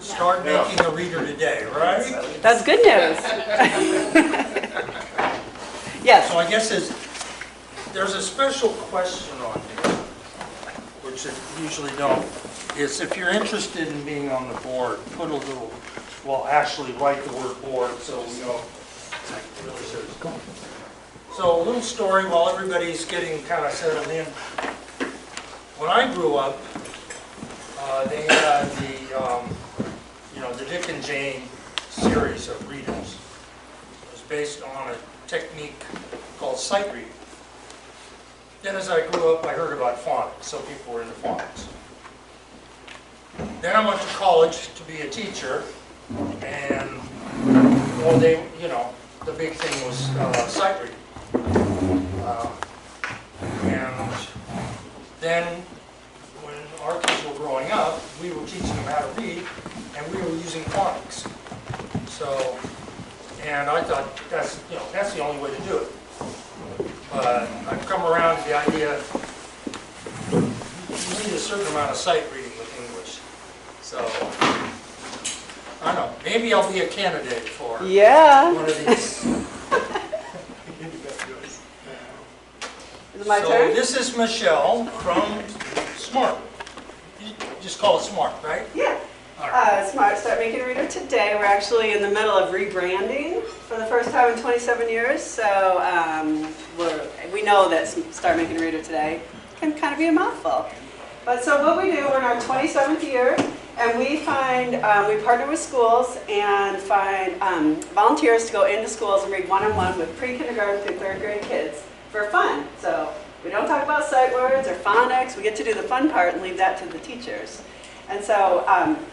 Start making a reader today, right? That's good news. Yes. So I guess there's a special question on here, which I usually don't, is if you're interested in being on the board, put a little, well, actually write the word board so we know it really says. So a little story while everybody's getting kind of settled in. When I grew up, they had the Dick and Jane series of readings. It was based on a technique called sight reading. Then as I grew up, I heard about phonics, so people were into phonics. Then I went to college to be a teacher, and well, the big thing was sight reading. And then when our kids were growing up, we were teaching them how to read, and we were using phonics. So, and I thought that's the only way to do it. But I've come around to the idea you need a certain amount of sight reading with English. So, I don't know, maybe I'll be a candidate for one of these. Is it my So turn? this is Michelle from SMART. You just call it SMART, right? Yeah. All right. Smart Start Making a Reader today. We're actually in the middle of rebranding for the first time in 27 years. So we know that Start Making a Reader today can kind of be a mouthful. But so what we do, we're in our 27th year, and we partner with schools and find volunteers to go into schools and read one-on-one with pre-kindergarten through third grade kids for fun. So we don't talk about sight words or phonics. We get to do the fun part and leave that to the teachers. And so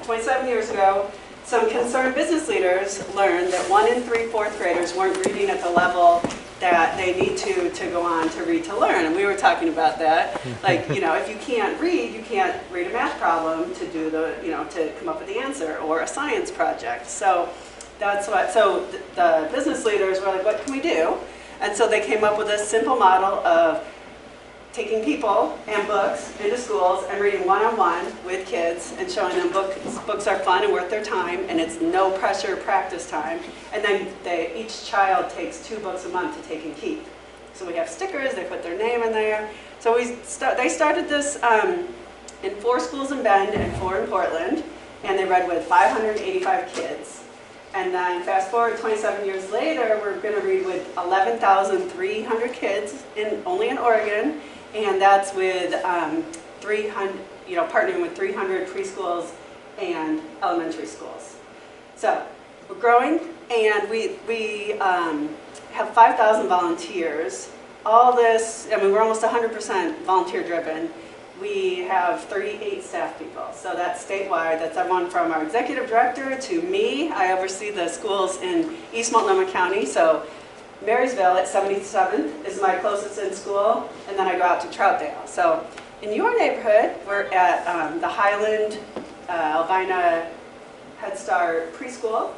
27 years ago, some concerned business leaders learned that 1 in 3 fourth graders weren't reading at the level that they need to go on to read to learn. And we were talking about that. Like, if you can't read, you can't read a math problem to do to come up with the answer, or a science project. So the business leaders were like, what can we do? And so they came up with a simple model of taking people and books into schools and reading one-on-one with kids and showing them books are fun and worth their time, and it's no pressure practice time. And then each child takes 2 books a month to take and keep. So we have stickers, they put their name in there. So they started this in 4 schools in Bend and 4 in Portland, and they read with 585 kids. And then fast forward 27 years later, we're going to read with 11,300 kids only in Oregon, and that's with 300, partnering with 300 preschools and elementary schools. So we're growing, and we have 5,000 volunteers. All this, we're almost 100% volunteer driven. We have 38 staff people, so that's statewide. That's everyone from our executive director to me. I oversee the schools in East Multnomah County, so Marysville at 77th is my closest in school, and then I go out to Troutdale. So in your neighborhood, we're at the Highland Albina Head Start preschool,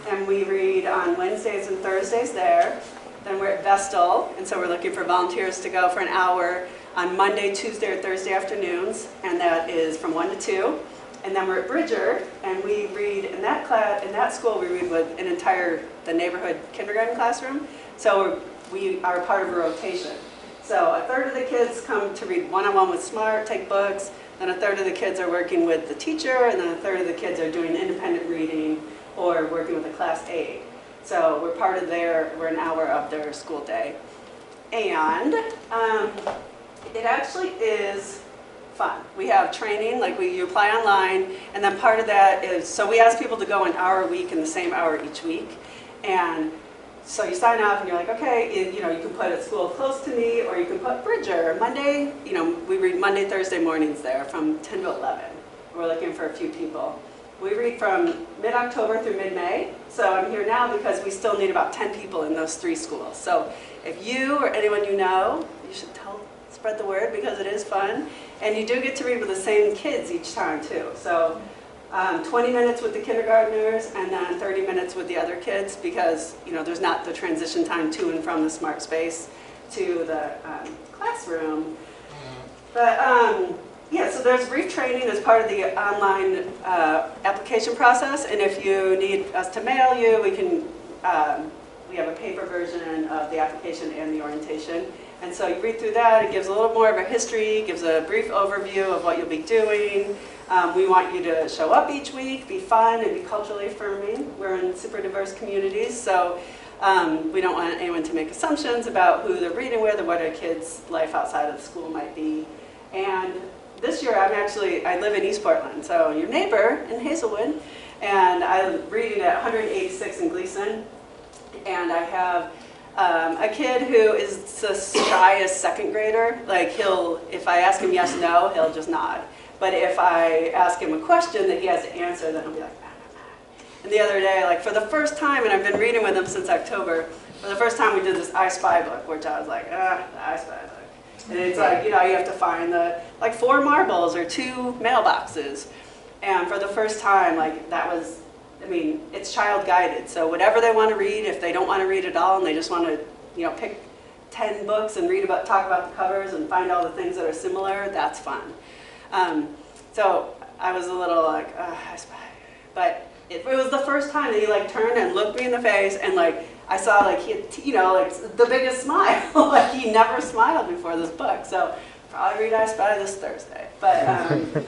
and we read on Wednesdays and Thursdays there. Then we're at Vestal, and so we're looking for volunteers to go for an hour on Monday, Tuesday, or Thursday afternoons, and that is from 1 to 2. And then we're at Bridger, and we read in that school we read with the neighborhood kindergarten classroom. So we are part of a rotation. So a third of the kids come to read one-on-one with SMART, take books, then a third of the kids are working with the teacher, and then a third of the kids are doing independent reading or working with a class aide. So we're an hour of their school day. And it actually is fun. We have training, you apply online, and then part of that is, so we ask people to go an hour a week in the same hour each week. And so you sign up and you're like, okay, you can put a school close to me, or you can put Bridger. Monday, we read Monday, Thursday mornings there from 10 to 11. We're looking for a few people. We read from mid-October through mid-May. So I'm here now because we still need about 10 people in those 3 schools. So if you or anyone you know, you should spread the word, because it is fun. And you do get to read with the same kids each time too. So 20 minutes with the kindergartners and then 30 minutes with the other kids, because there's not the transition time to and from the smart space to the classroom. But Yeah, so there's brief training as part of the online application process, and if you need us to mail you, we have a paper version of the application and the orientation. And so you read through that, it gives a little more of a history, gives a brief overview of what you'll be doing. We want you to show up each week, be fun, and be culturally affirming. We're in super diverse communities, so we don't want anyone to make assumptions about who they're reading with or what a kid's life outside of the school might be. And this year I live in East Portland, so your neighbor in Hazelwood, and I'm reading at 186 in Gleason, and I have a kid who is the shyest second grader. Like if I ask him yes, no, he'll just nod. But if I ask him a question that he has to answer, then he'll be like, nah, nah, nah. And the other day, like for the first time, and I've been reading with him since October, for the first time we did this I Spy book, which I was like, the I Spy book. And it's like, you have to find like 4 marbles or 2 mailboxes. And for the first time, like it's child guided. So whatever they want to read, if they don't want to read at all and they just want to, pick 10 books and talk about the covers and find all the things that are similar, that's fun. So I was a little like, I Spy. But it was the first time that he like turned and looked me in the face, and like I saw like he had, like the biggest smile. Like he never smiled before this book. So probably read I Spy this Thursday. But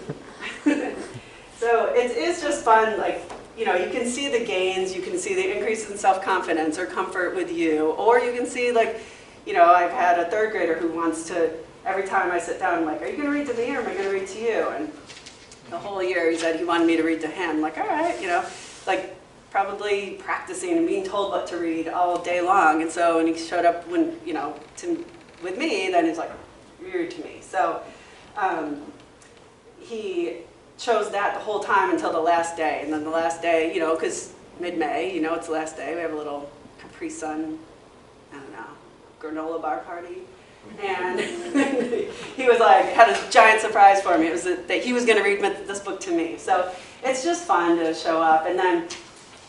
so it is just fun. Like you can see the gains, you can see the increase in self-confidence or comfort with you, or you can see like, I've had a 3rd grader who wants to. Every time I sit down, I'm like, are you going to read to me or am I going to read to you? And the whole year he said he wanted me to read to him. I'm like, all right, like probably practicing and being told what to read all day long. And so when he showed up with me, then he's like, read to me. So he chose that the whole time until the last day. And then the last day, because mid-May, it's the last day, we have a little Capri Sun, granola bar party. And he was like, had a giant surprise for me. It was that he was going to read this book to me. So it's just fun to show up. And then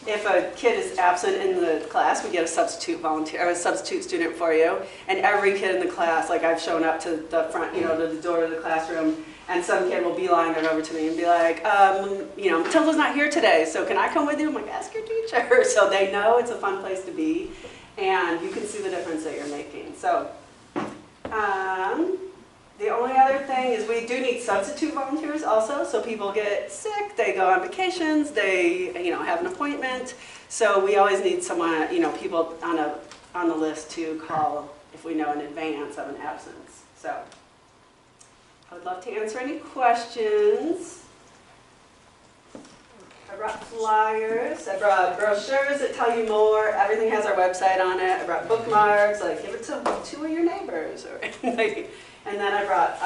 if a kid is absent in the class, we get a substitute volunteer or a substitute student for you. And every kid in the class, like I've shown up to the front, to the door of the classroom, and some kid will beeline it over to me and be like, Matilda's not here today, so can I come with you? I'm like, ask your teacher. So they know it's a fun place to be, and you can see the difference that you're making. So. The only other thing is we do need substitute volunteers also, so people get sick, they go on vacations, they have an appointment, so we always need someone, people on the list to call if we know in advance of an absence. So I would love to answer any questions. I brought flyers, I brought brochures that tell you more, everything has our website on it, I brought bookmarks, like give it to 2 of your neighbors, and then I brought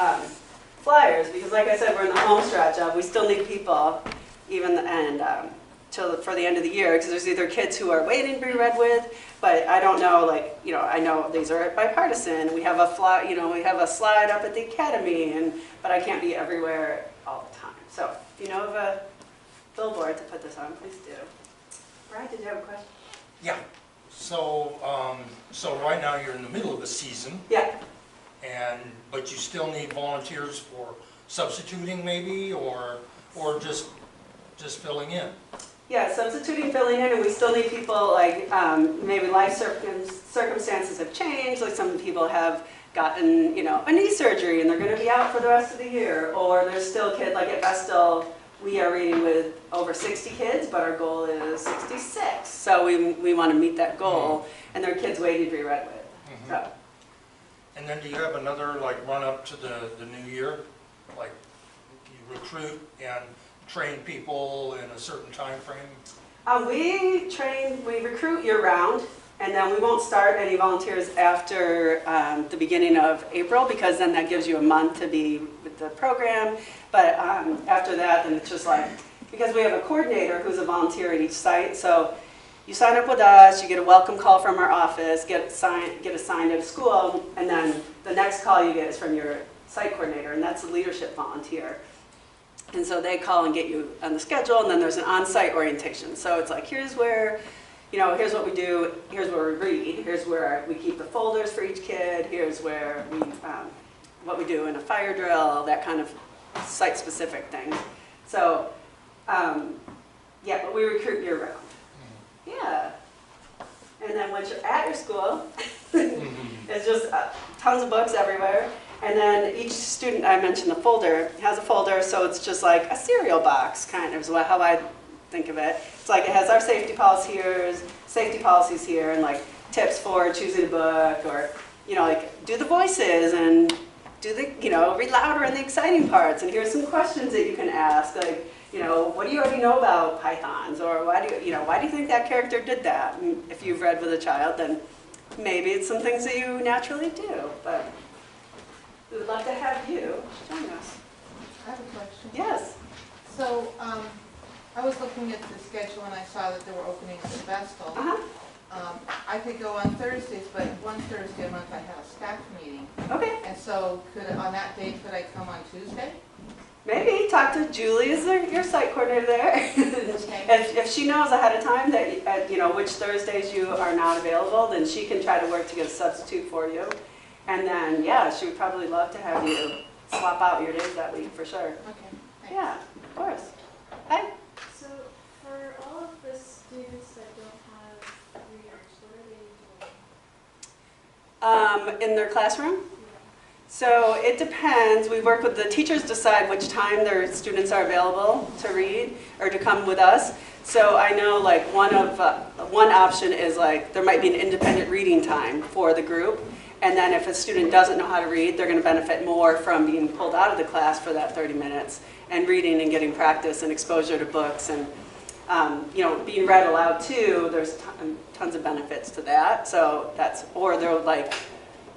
flyers, because like I said, we're in the home stretch of, we still need people, even for the end of the year, because there's either kids who are waiting to be read with, but I don't know, I know these are bipartisan, we have a we have a slide up at the academy, but I can't be everywhere all the time. So if you know of a billboard to put this on, please do. Brian, did you have a question? Yeah. So, right now you're in the middle of the season. Yeah. But you still need volunteers for substituting, maybe, or just filling in. Yeah, substituting, filling in, and we still need people like maybe life circumstances have changed. Like some people have gotten a knee surgery and they're going to be out for the rest of the year, or there's still kids like at Vestal. We are reading with over 60 kids, but our goal is 66. So we want to meet that goal, and there are kids waiting to be read with. So. And then do you have another run up to the new year? Like you recruit and train people in a certain time frame? We recruit year round, and then we won't start any volunteers after the beginning of April, because then that gives you a month to be with the program. But after that, then it's just because we have a coordinator who's a volunteer at each site, so you sign up with us, you get a welcome call from our office, get assigned at a school, and then the next call you get is from your site coordinator, and that's a leadership volunteer. And so they call and get you on the schedule, and then there's an on-site orientation. So it's like, here's where, here's what we do, here's where we read, here's where we keep the folders for each kid, here's where we, what we do in a fire drill, that kind of site-specific things. So, yeah, but we recruit year-round. Yeah. And then once you're at your school, it's just tons of books everywhere. And then each student, I mentioned the folder, has a folder, so it's just like a cereal box, kind of, is how I think of it. It's like it has our safety policies here, and like tips for choosing a book, or, you know, like do the voices and do the, you know, read louder in the exciting parts, and here's some questions that you can ask, like, you know, what do you already know about pythons, or why do you think that character did that? And if you've read with a child, then maybe it's some things that you naturally do, but we would love to have you join us. I have a question. Yes. So, I was looking at the schedule and I saw that there were openings at Vestal. I could go on Thursdays, but one Thursday a month I have a staff meeting. Okay. And so, on that date, could I come on Tuesday? Maybe talk to Julie, is your site coordinator there? Okay. If she knows ahead of time that you know which Thursdays you are not available, then she can try to work to get a substitute for you. And then, yeah, she would probably love to have you swap out your days that week for sure. Okay. Thanks. Yeah, of course. Hi. So for all of the students that don't have readers, what are they doing? In their classroom? So it depends. We work with the teachers, decide which time their students are available to read or to come with us. So I know like one option is like there might be an independent reading time for the group. And then if a student doesn't know how to read, they're going to benefit more from being pulled out of the class for that 30 minutes and reading and getting practice and exposure to books and you know, being read aloud too. There's tons of benefits to that. So that's, or they're like,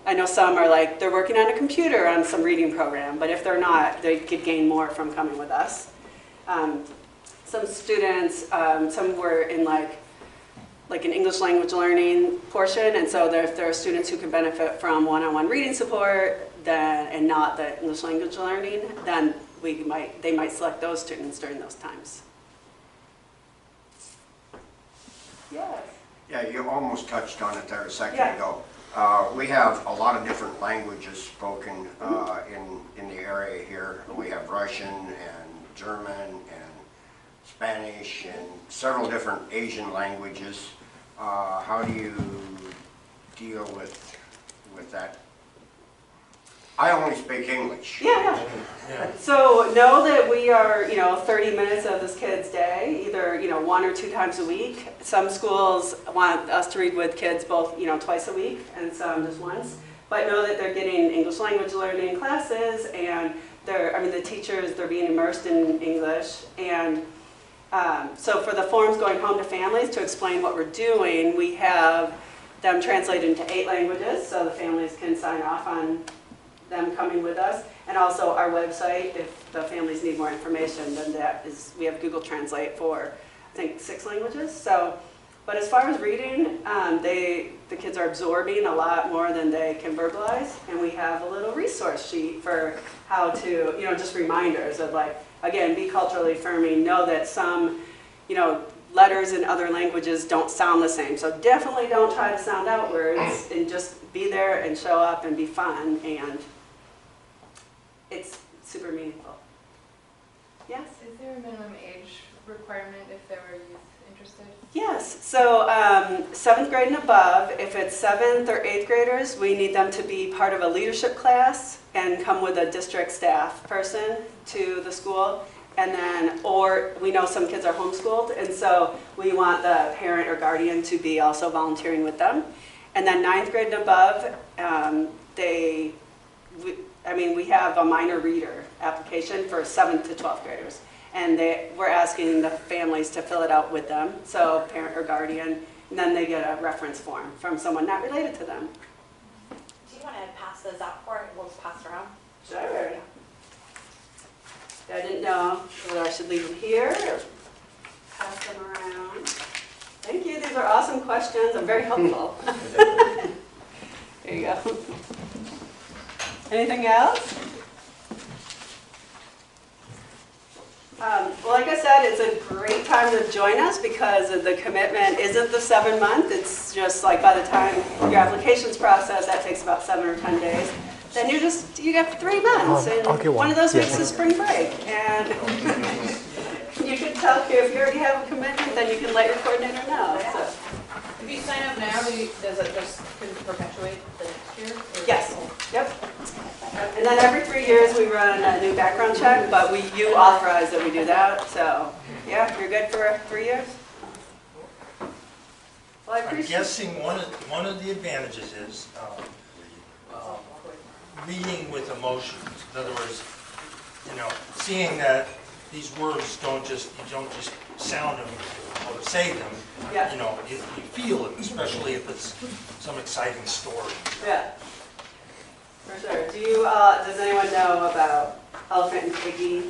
I know some are like, they're working on a computer on some reading program, but if they're not, they could gain more from coming with us. Some students, some were in like an English language learning portion, and so if there are students who can benefit from one-on-one reading support and not the English language learning, then they might select those students during those times. Yes. Yeah, you almost touched on it there a second Yeah. ago. We have a lot of different languages spoken in the area here. We have Russian and German and Spanish and several different Asian languages. How do you deal with that? I only speak English. Yeah. So know that we are, 30 minutes of this kid's day, either, 1 or 2 times a week. Some schools want us to read with kids both, twice a week, and some just once. But know that they're getting English language learning classes, and the teachers, they're being immersed in English. And so for the forms going home to families to explain what we're doing, we have them translated into 8 languages, so the families can sign off on them coming with us, and also our website, if the families need more information, then we have Google Translate for, I think, 6 languages. So, but as far as reading, the kids are absorbing a lot more than they can verbalize, and we have a little resource sheet for how to, just reminders of like, again, be culturally affirming, know that some, letters in other languages don't sound the same, so definitely don't try to sound out words, and just be there and show up and be fun, and it's super meaningful. Yes? Is there a minimum age requirement if there were youth interested? Yes, so 7th grade and above, if it's 7th or 8th graders, we need them to be part of a leadership class and come with a district staff person to the school. And then, or we know some kids are homeschooled, and so we want the parent or guardian to be also volunteering with them. And then 9th grade and above, we have a minor reader application for 7th to 12th graders. And we're asking the families to fill it out with them, so parent or guardian, and then they get a reference form from someone not related to them. Do you want to pass those out for it? We'll just pass around. Sure. I didn't know whether I should leave them here or pass them around. Thank you, these are awesome questions, I'm very helpful. There you go. Anything else? Well, like I said, it's a great time to join us because the commitment isn't the 7 month. It's just like by the time your application's processed, that takes about 7 or 10 days. then you get 3 months, and I'll get one of those Yeah. weeks is spring break. And you can tell if you already have a commitment, then you can let your coordinator know. So. If you sign up now, does it just perpetuate the next year? Or- Yes, yep. And then every 3 years, we run a new background check, but you authorize that we do that, so, yeah, you're good for 3 years? Well, I I'm appreciate. guessing one of the advantages is reading with emotions. In other words, seeing that these words you don't just sound them or say them. Yeah. You feel it, especially if it's some exciting story. Yeah, for sure. Does anyone know about Elephant and Piggy?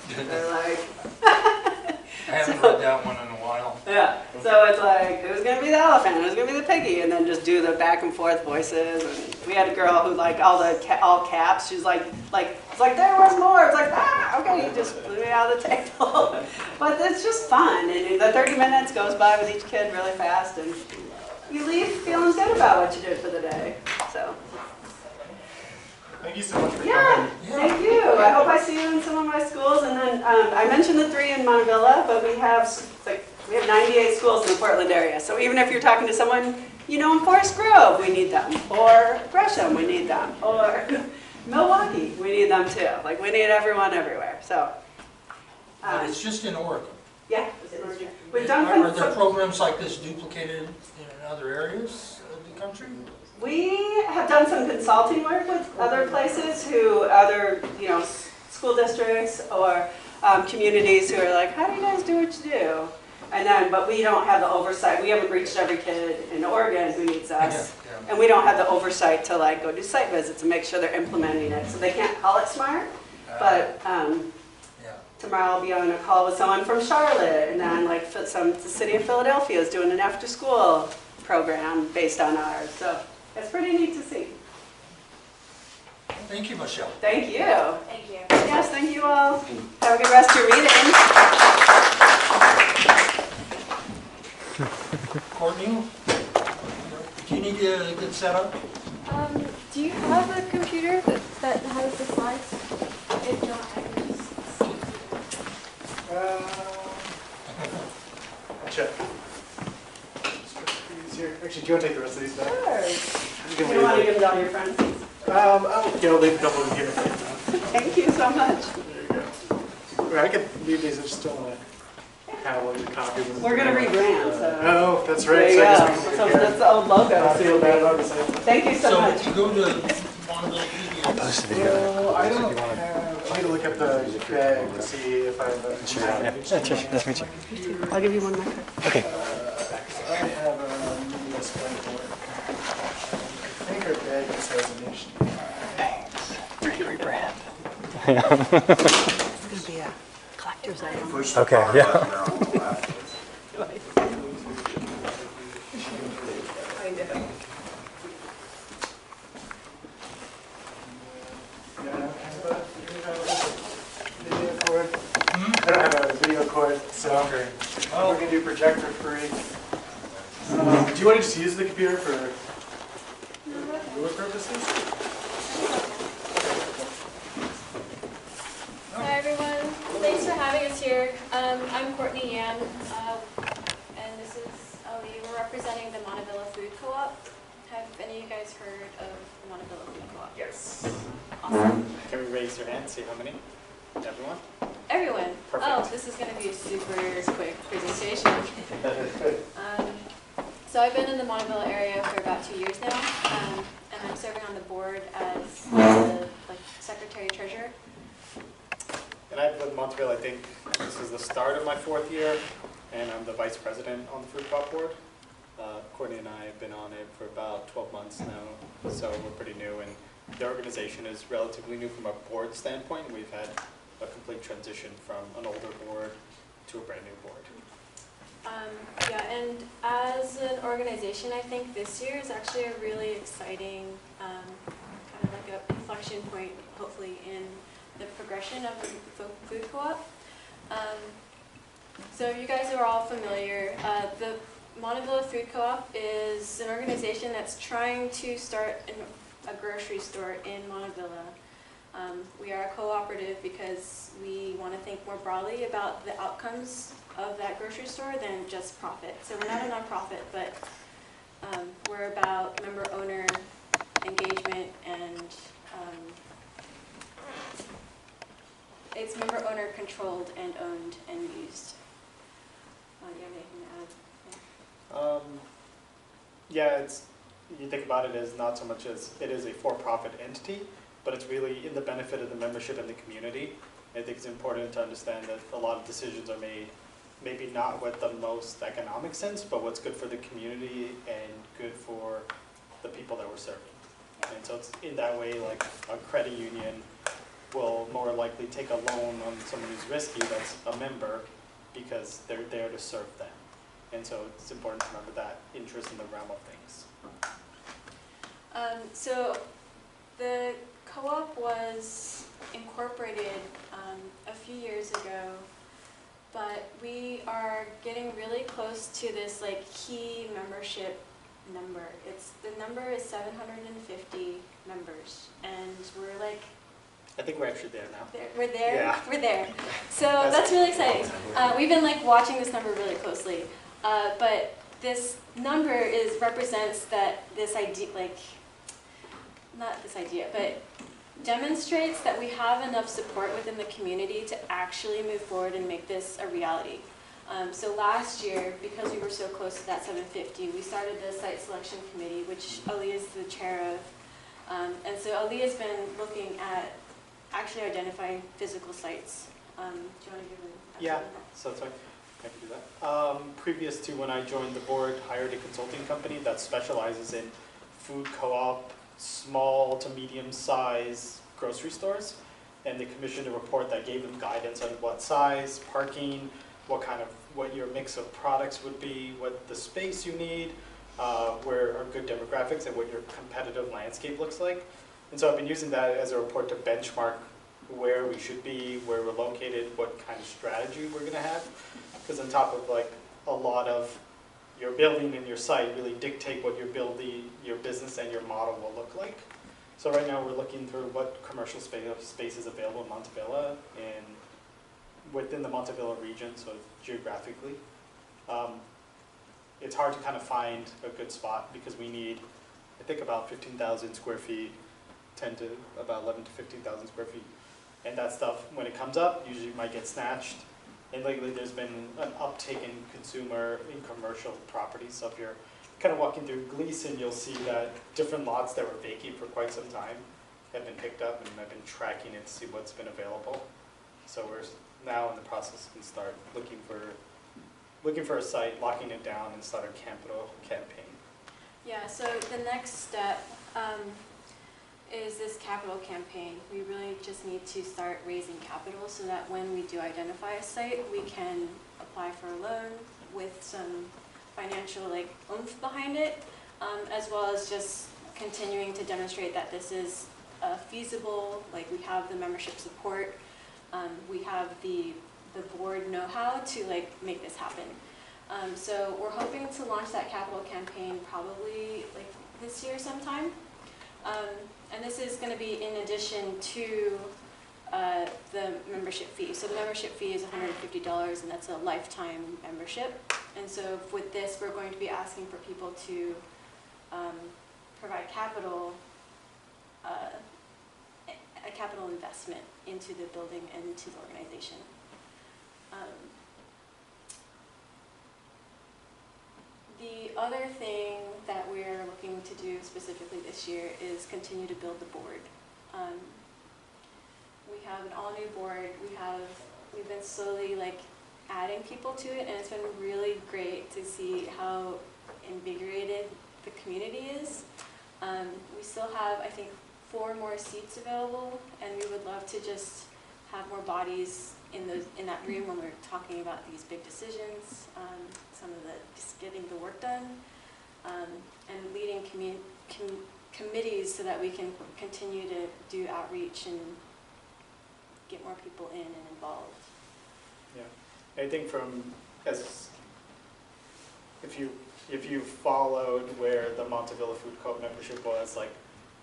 They're like, I haven't read that one in a while. yeah, so it's like, who's gonna be the elephant, who's gonna be the piggy, and then just do the back and forth voices. And we had a girl who like all caps, she's like, it's like, there was more, it's like, okay, you just blew me out of the table. But it's just fun, and the 30 minutes goes by with each kid really fast, and you leave feeling good about what you did for the day, so. Thank you so much for Yeah, thank you. I hope I see you in some of my schools. And then I mentioned the 3 in Montevilla, but we have 98 schools in the Portland area. So even if you're talking to someone, in Forest Grove, we need them. Or Gresham, we need them. Or Milwaukee, we need them too. Like we need everyone everywhere. So But it's just in Oregon. yeah, we've done Are there programs like this duplicated in other areas of the country? We have done some consulting work with other places other school districts or communities who are like, how do you guys do what you do? But we don't have the oversight. We haven't reached every kid in Oregon who needs us. Yeah. And we don't have the oversight to go do site visits and make sure they're implementing it. So they can't call it smart, but tomorrow I'll be on a call with someone from Charlotte, and then the city of Philadelphia is doing an after-school program based on ours. So it's pretty neat to see. Thank you, Michelle. Thank you. Thank you. Yes, thank you all. Have a good rest of your meeting. Courtney, do you need to get set up? Do you have a computer that has the slides? If not, I can just see. I'll check. Easier. Actually, do you want to take the rest of these back? Sure. You can You don't want to leave give them to all your friends? them. I'll leave a couple of them here. Thank you so much. There you go. Or I could leave these. I just don't want to have one copy of them. We're going to rebrand, so. Oh, that's There right. you So I go. guess we can So take care that's of the old logo. I feel bad about this. Thank you so So much. if you go to Bonneville PBS. Post a video. Well, I don't have. I need to look up the bag to see if I have a. Sure, yeah. Nice to meet you. I'll give you one more. Okay. I have a US whiteboard. I think our bag just has a nation. Rebrand. It's going to be a collector's item. Push the Okay, power yeah. button there on the left. I know. Video cord. I don't have a video cord, so Okay. we're gonna do projector free. Do you want to just use the computer for your purposes? Hi everyone, thanks for having us here. I'm Courtney Yan, and this is Ali. We're representing the Montevilla Food Co-op. Have any of you guys heard of the Montevilla Food Co-op? Yes. Awesome. Can we raise your hand, see how many? Everyone? Everyone. Perfect. Oh, this is going to be a super quick presentation. So I've been in the Montevilla area for about 2 years now, and I'm serving on the board as the secretary treasurer. And I've lived in Montreal, I think this is the start of my 4th year, and I'm the vice president on the food co-op board. Courtney and I have been on it for about 12 months now, so we're pretty new, and the organization is relatively new from a board standpoint. We've had a complete transition from an older board to a brand new board. Yeah, and as an organization, I think this year is actually a really exciting, kind of like a inflection point, hopefully, in the progression of the food co-op. So you guys are all familiar. The Montevilla Food Co-op is an organization that's trying to start a grocery store in Montevilla. We are a cooperative because we want to think more broadly about the outcomes of that grocery store than just profit. So we're not a nonprofit, but we're about member-owner engagement, and it's member-owner controlled and owned and used. Do you have anything to add? Yeah, you think about it as not so much as it is a for-profit entity, but it's really in the benefit of the membership and the community. I think it's important to understand that a lot of decisions are made maybe not with the most economic sense, but what's good for the community and good for the people that we're serving. And so it's in that way, like a credit union will more likely take a loan on someone who's risky that's a member because they're there to serve them. And so it's important to remember that interest in the realm of things. So the co-op was incorporated a few years ago, but we are getting really close to this like key membership number. The number is 750 members, and we're like, I think we're actually there now. we're there. Yeah. We're there. So that's really exciting. We've been like watching this number really closely, but this number represents that this idea, like not this idea, but demonstrates that we have enough support within the community to actually move forward and make this a reality. So last year, because we were so close to that 750, we started the site selection committee, which Ali is the chair of. And so Ali has been looking at actually identifying physical sites. Do you want to give an update Yeah, on that? so that's fine. I can do that. Previous to when I joined the board, hired a consulting company that specializes in food co-op, small to medium size grocery stores. And they commissioned a report that gave them guidance on what size, parking, what your mix of products would be, what the space you need, where are good demographics, and what your competitive landscape looks like. And so I've been using that as a report to benchmark where we should be, where we're located, what kind of strategy we're going to have. Because on top of like a lot of your building and your site really dictate what your business and your model will look like. So right now we're looking through what commercial space is available in Montevilla and within the Montevilla region, so geographically. It's hard to kind of find a good spot because we need, I think, about 15,000 square feet, 10 to about 11 to 15,000 square feet. And that stuff, when it comes up, usually might get snatched. And lately there's been an uptick in commercial properties. So if you're kind of walking through Gleason, you'll see that different lots that were vacant for quite some time have been picked up, and I've been tracking it to see what's been available. So we're now in the process and start looking for a site, locking it down, and start a capital campaign. Yeah, so the next step is this capital campaign. We really just need to start raising capital so that when we do identify a site, we can apply for a loan with some financial oomph behind it, as well as just continuing to demonstrate that this is feasible. Like, we have the membership support, we have the board know-how to make this happen. So we're hoping to launch that capital campaign probably this year sometime. And this is going to be in addition to the membership fee. So the membership fee is $150, and that's a lifetime membership. And so with this, we're going to be asking for people to provide capital, a capital investment into the building and into the organization. The other thing that we're looking to do specifically this year is continue to build the board. We have an all-new board. We've been slowly adding people to it, and it's been really great to see how invigorated the community is. We still have, I think, 4 more seats available, and we would love to just have more bodies in that room when we're talking about these big decisions, some of just getting the work done, and leading committees so that we can continue to do outreach and get more people in and involved. Yeah, I think if you followed where the Montevilla Food Co-op membership was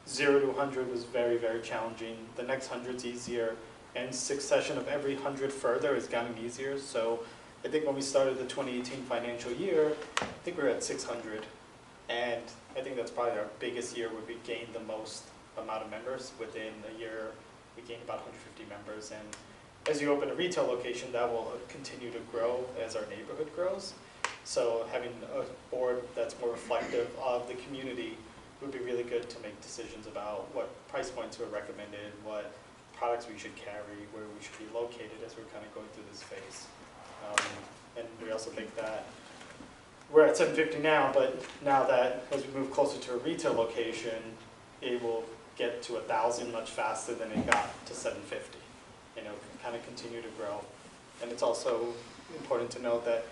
0 to 100 was very, very challenging. The next 100's easier, and succession of every 100 further is getting easier. So I think when we started the 2018 financial year, I think we were at 600. And I think that's probably our biggest year where we gained the most amount of members. Within a year, we gained about 150 members. And as you open a retail location, that will continue to grow as our neighborhood grows. So having a board that's more reflective of the community would be really good to make decisions about what price points are recommended, what products we should carry, where we should be located as we're kind of going through this phase. And we also think that we're at 750 now, but now that as we move closer to a retail location, it will get to 1,000 much faster than it got to 750. You know, kind of continue to grow. And it's also important to note that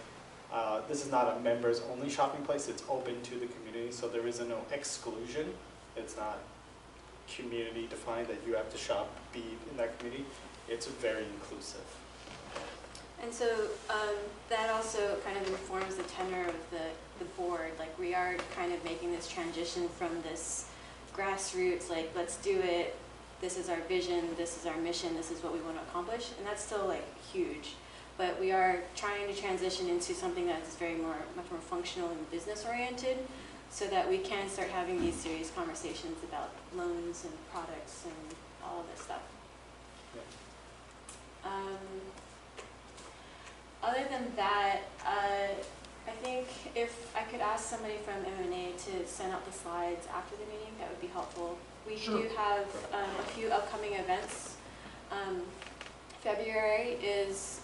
this is not a members-only shopping place. It's open to the community, so there is no exclusion. It's not community defined that you have to shop, be in that community. It's very inclusive. And so that also kind of informs the tenor of the board. Like, we are kind of making this transition from this grassroots, like, let's do it, this is our vision, this is our mission, this is what we want to accomplish, and that's still like huge. But we are trying to transition into something that is much more functional and business oriented, so that we can start having these serious conversations about loans and products and all of this stuff. Yeah. Other than that, I think if I could ask somebody from MNA to send out the slides after the meeting, that would be helpful. We do have a few upcoming events. February is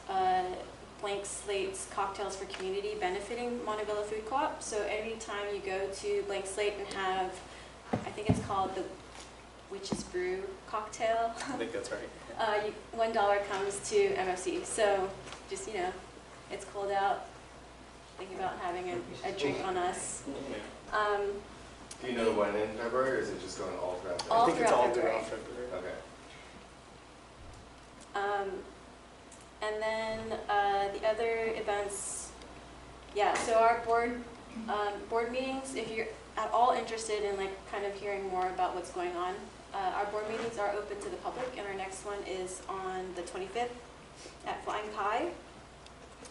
Blank Slate's Cocktails for Community benefiting Montebello Food Co-op. So anytime you go to Blank Slate and have, I think it's called the Witch's Brew cocktail, I think that's right. $1 comes to MFC. So just, you know, it's cold out. Think about having a drink on us. Yeah. Do you know when in February, or is it just going all throughout February? All I think it's throughout all February. throughout February. Okay. And then the other events, yeah, so our board meetings, if you're at all interested in like kind of hearing more about what's going on, our board meetings are open to the public, and our next one is on the 25th at Flying Pie.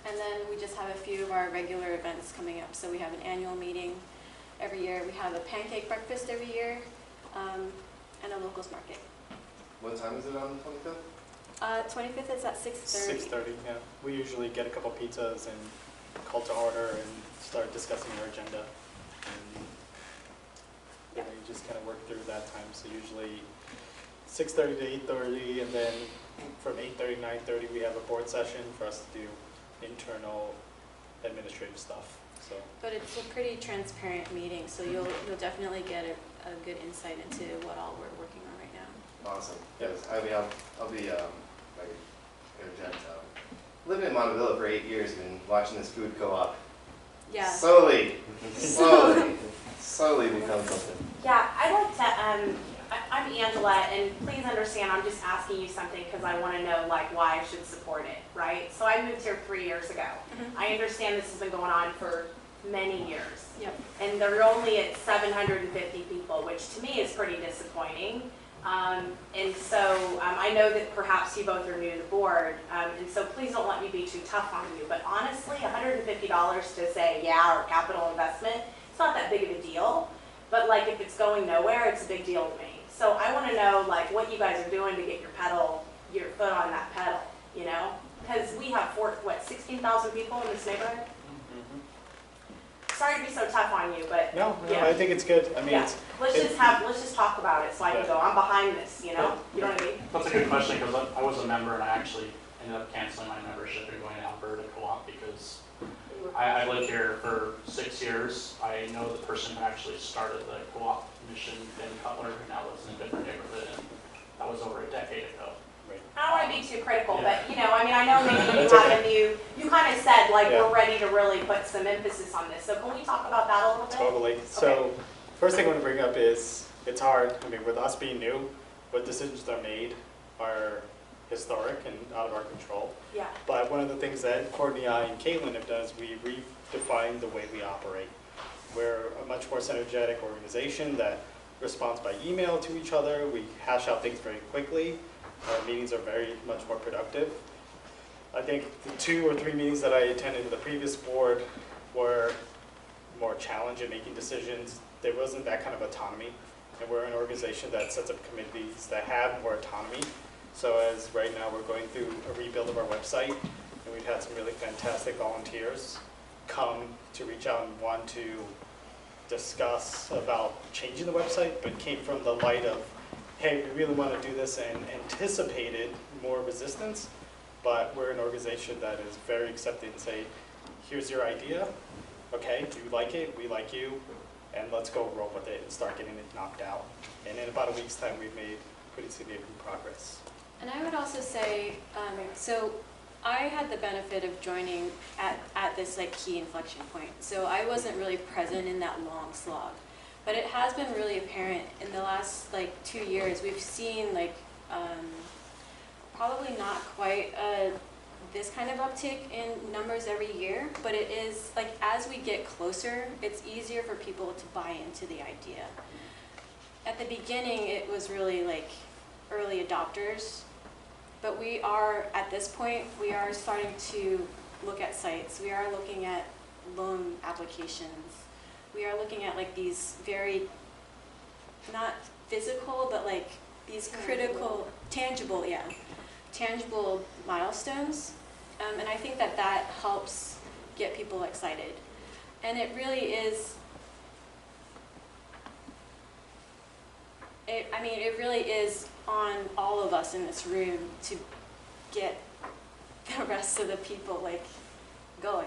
And then we just have a few of our regular events coming up. So we have an annual meeting every year. We have a pancake breakfast every year, and a locals market. What time is it on the 25th? 25th is at 6:30. 6:30, yeah. We usually get a couple pizzas and call to order and start discussing our agenda. And you know, you just kind of work through that time. So usually 6:30 to 8:30, and then from 8:30 to 9:30 we have a board session for us to do internal administrative stuff. So. But it's a pretty transparent meeting, so you'll definitely get a good insight into what all we're working on right now. Awesome. Yes, I mean, I'll be, like, interject. Living in Montebello for 8 years, been watching this food co-op Yeah. slowly become something. Yeah, I'd like to, I'm Angela, and please understand, I'm just asking you something because I want to know like why I should support it, right? So I moved here 3 years ago. I understand this has been going on for many years. Yep. And they're only at 750 people, which to me is pretty disappointing. And so I know that perhaps you both are new to the board, and so please don't let me be too tough on you, but honestly, $150 to say, yeah, or capital investment, it's not that big of a deal, but like if it's going nowhere, it's a big deal to me. So I want to know like what you guys are doing to get your foot on that pedal, you know? Because we have 16,000 people in this neighborhood? Sorry to be so tough on you, but No, yeah. I think it's good. I mean, Yeah. Let's just talk about it so I can Yeah. go, I'm behind this, you know? You know what I mean? That's a good question, because I was a member and I actually ended up canceling my membership and going to Alberta Co-op because I lived here for 6 years. I know the person who actually started the co-op mission in Cutler, who now lives in a different neighborhood, and that was over a decade ago. I don't want to be too critical, but you know, I mean, I know maybe you That's have okay. you kind of said like Yeah. we're ready to really put some emphasis on this. So can we talk about that a little bit? Totally. So first thing I want to bring up is it's hard. I mean, with us being new, what decisions are made are historic and out of our control. Yeah. But one of the things that Courtney, I, and Caitlin have done is we redefined the way we operate. We're a much more synergetic organization that response by email to each other. We hash out things very quickly. Our meetings are very much more productive. I think the 2 or 3 meetings that I attended with the previous board were more challenge in making decisions. There wasn't that kind of autonomy. And we're an organization that sets up committees that have more autonomy. So as right now we're going through a rebuild of our website, and we've had some really fantastic volunteers come to reach out and want to discuss about changing the website, but came from the light of, hey, we really want to do this, and anticipated more resistance. But we're an organization that is very accepting and say, here's your idea. Okay, you like it, we like you, and let's go roll with it and start getting it knocked out. And in about a week's time, we've made pretty significant progress. And I would also say, so I had the benefit of joining at this like key inflection point. So I wasn't really present in that long slog, but it has been really apparent in the last like 2 years. We've seen like probably not quite this kind of uptick in numbers every year, but it is like as we get closer, it's easier for people to buy into the idea. At the beginning, it was really like early adopters, but we are, at this point, we are starting to look at sites. We are looking at loan applications. We are looking at like these very, not physical, but like these critical, tangible milestones. And I think that that helps get people excited. And it really is, it really is on all of us in this room to get the rest of the people like going.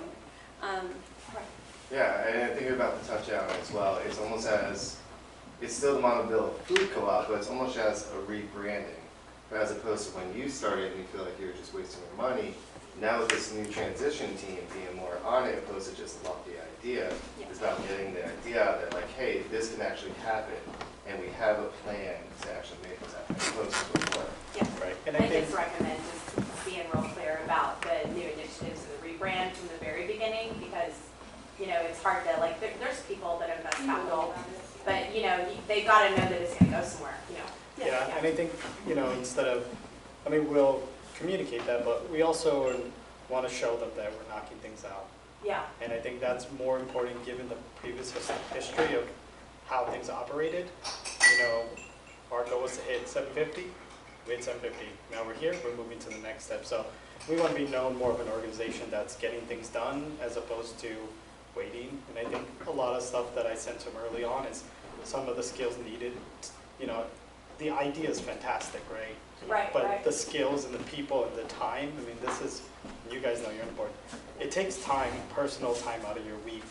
Yeah, and thinking about the touchdown as well, it's almost as, it's still the Monteville Food Co-op, but it's almost as a rebranding. But as opposed to when you started and you feel like you were just wasting your money, now with this new transition team being more on it, opposed to just a lofty idea, it's about getting the idea out that like, hey, this can actually happen, and we have a plan to actually make this happen, as opposed to before. Yeah. Right. And I just recommend just being real clear about the new initiatives and the rebrand from the very beginning, because, you know, it's hard to, like, there's people that invest capital, but, you know, they got to know that it's going to go somewhere, you know. Yeah, and I think, you know, instead of, I mean, we'll communicate that, but we also want to show them that we're knocking things out. Yeah. And I think that's more important given the previous history of how things operated. You know, our goal was to hit 750, we hit 750. Now we're here, we're moving to the next step. So we want to be known more of an organization that's getting things done as opposed to waiting. And I think a lot of stuff that I sent to them early on is some of the skills needed. You know, the idea is fantastic, right? Right, but the skills and the people and the time, I mean, this is, you guys know you're on board. It takes time, personal time out of your week,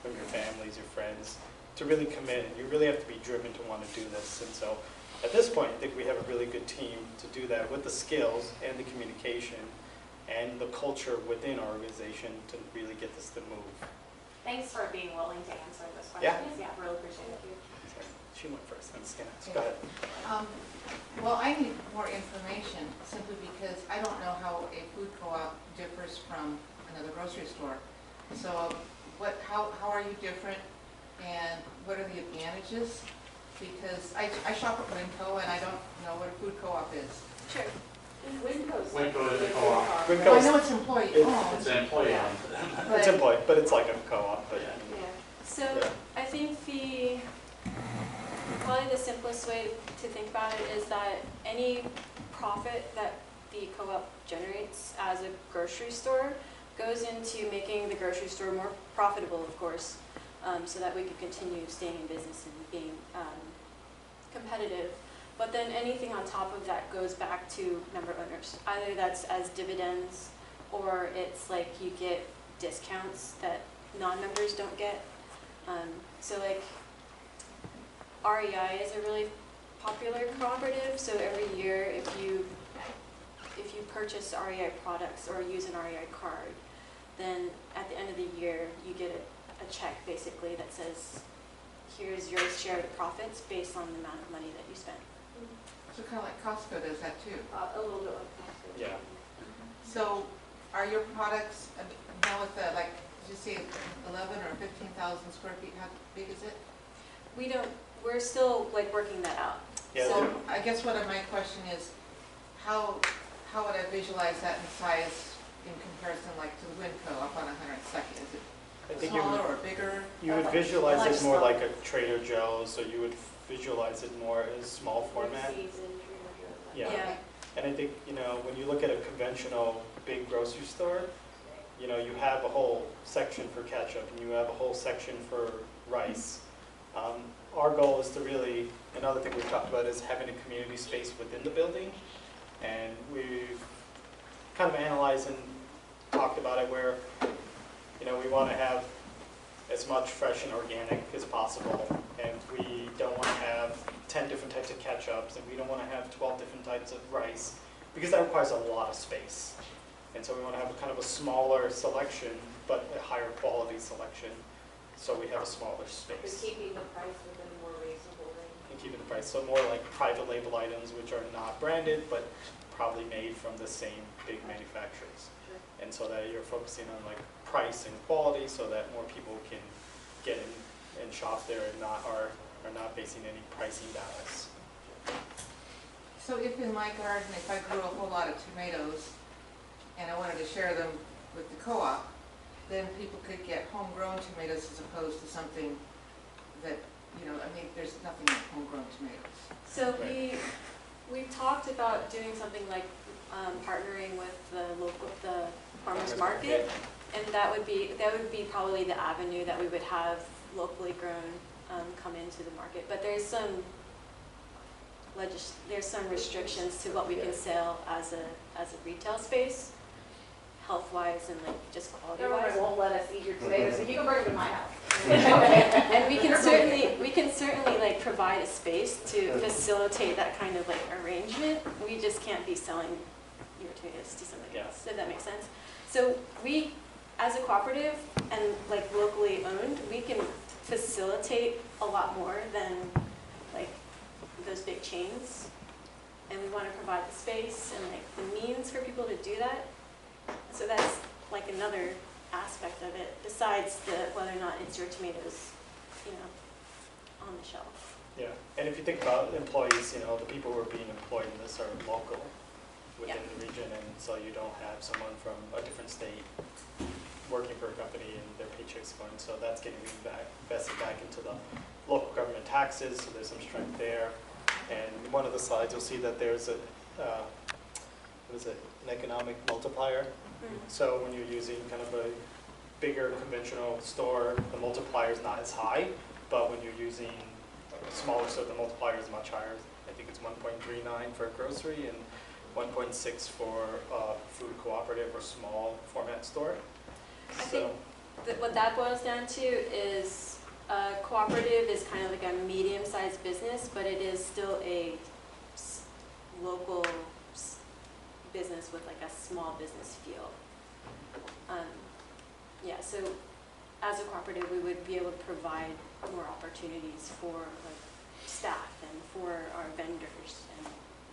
from your families, your friends, to really commit. You really have to be driven to want to do this. And so at this point, I think we have a really good team to do that with the skills and the communication and the culture within our organization to really get this to move. Thanks for being willing to answer those questions. Yeah, really appreciate it. Sorry, she went first, I'm just gonna ask. Go ahead. Well, I need more information simply because I don't know how a food co-op differs from another grocery store. So how are you different and what are the advantages? Because I shop at Winco and I don't know what a food co-op is. Sure. Winco is a co-op. Well, I know it's employee owned. It's an employee owned. It's employed, but it's like a co-op, but Yeah. So I think probably the simplest way to think about it is that any profit that the co-op generates as a grocery store goes into making the grocery store more profitable, of course, so that we can continue staying in business and being competitive. But then anything on top of that goes back to member owners. Either that's as dividends or it's like you get discounts that non-members don't get. So like REI is a really popular cooperative, so every year if you purchase REI products or use an REI card, then at the end of the year you get a check basically that says here's your share of the profits based on the amount of money that you spent. So kind of like Costco does that too. A little bit like Costco. yeah. So are your products, now with the, like, did you say 11 or 15,000 square feet, how big is it? we're still like working that out. Yeah, So I guess what my question is, how would I visualize that in size in comparison like to the Winco up on 102nd? Is I it think you smaller would, or bigger? you would Much visualize it more smaller. like a Trader Joe's, or you would visualize it more as small format. Yeah. Yeah. And I think, you know, when you look at a conventional big grocery store, you know, you have a whole section for ketchup and you have a whole section for rice. Our goal is to really, another thing we've talked about is having a community space within the building. And we've kind of analyzed and talked about it where, you know, we want to have as much fresh and organic as possible. And we don't want to have 10 different types of ketchups, and we don't want to have 12 different types of rice, because that requires a lot of space. And so we want to have a kind of a smaller selection, but a higher quality selection, so we have a smaller But space. keeping the price within a more reasonable range. And keeping the price, so more like private label items, which are not branded, but probably made from the same big manufacturers. Sure. And so that you're focusing on like price and quality, so that more people can get in and shop there and are not facing any pricing battles. So if in my garden, if I grew a whole lot of tomatoes and I wanted to share them with the co-op, then people could get homegrown tomatoes as opposed to something that, you know, I mean, there's nothing like homegrown tomatoes. So we've talked about doing something like partnering with the farmers market, and that would be probably the avenue that we would have locally grown come into the market. But there's some restrictions to what we can sell as a retail space, health-wise and like just Government quality-wise. won't let us eat your tomatoes, so you can bring them to my house. And we can certainly like provide a space to facilitate that kind of like arrangement. We just can't be selling your tomatoes to somebody else, if that makes sense. So we, as a cooperative and like locally owned, we can facilitate a lot more than like those big chains. And we want to provide the space and like the means for people to do that. So that's like another aspect of it, besides whether or not it's your tomatoes, you know, on the shelf. Yeah, and if you think about employees, you know, the people who are being employed in this are local within the region, and so you don't have someone from a different state working for a company and their paychecks going, so that's getting invested back into the local government taxes, so there's some strength there. And in one of the slides, you'll see that there's an economic multiplier. So when you're using kind of a bigger conventional store, the multiplier is not as high, but when you're using a smaller store, the multiplier is much higher. I think it's 1.39 for a grocery and 1.6 for a food cooperative or small format store. I think what that boils down to is cooperative is kind of like a medium-sized business, but it is still a local business with like a small business feel. Yeah, so as a cooperative, we would be able to provide more opportunities for like staff and for our vendors, and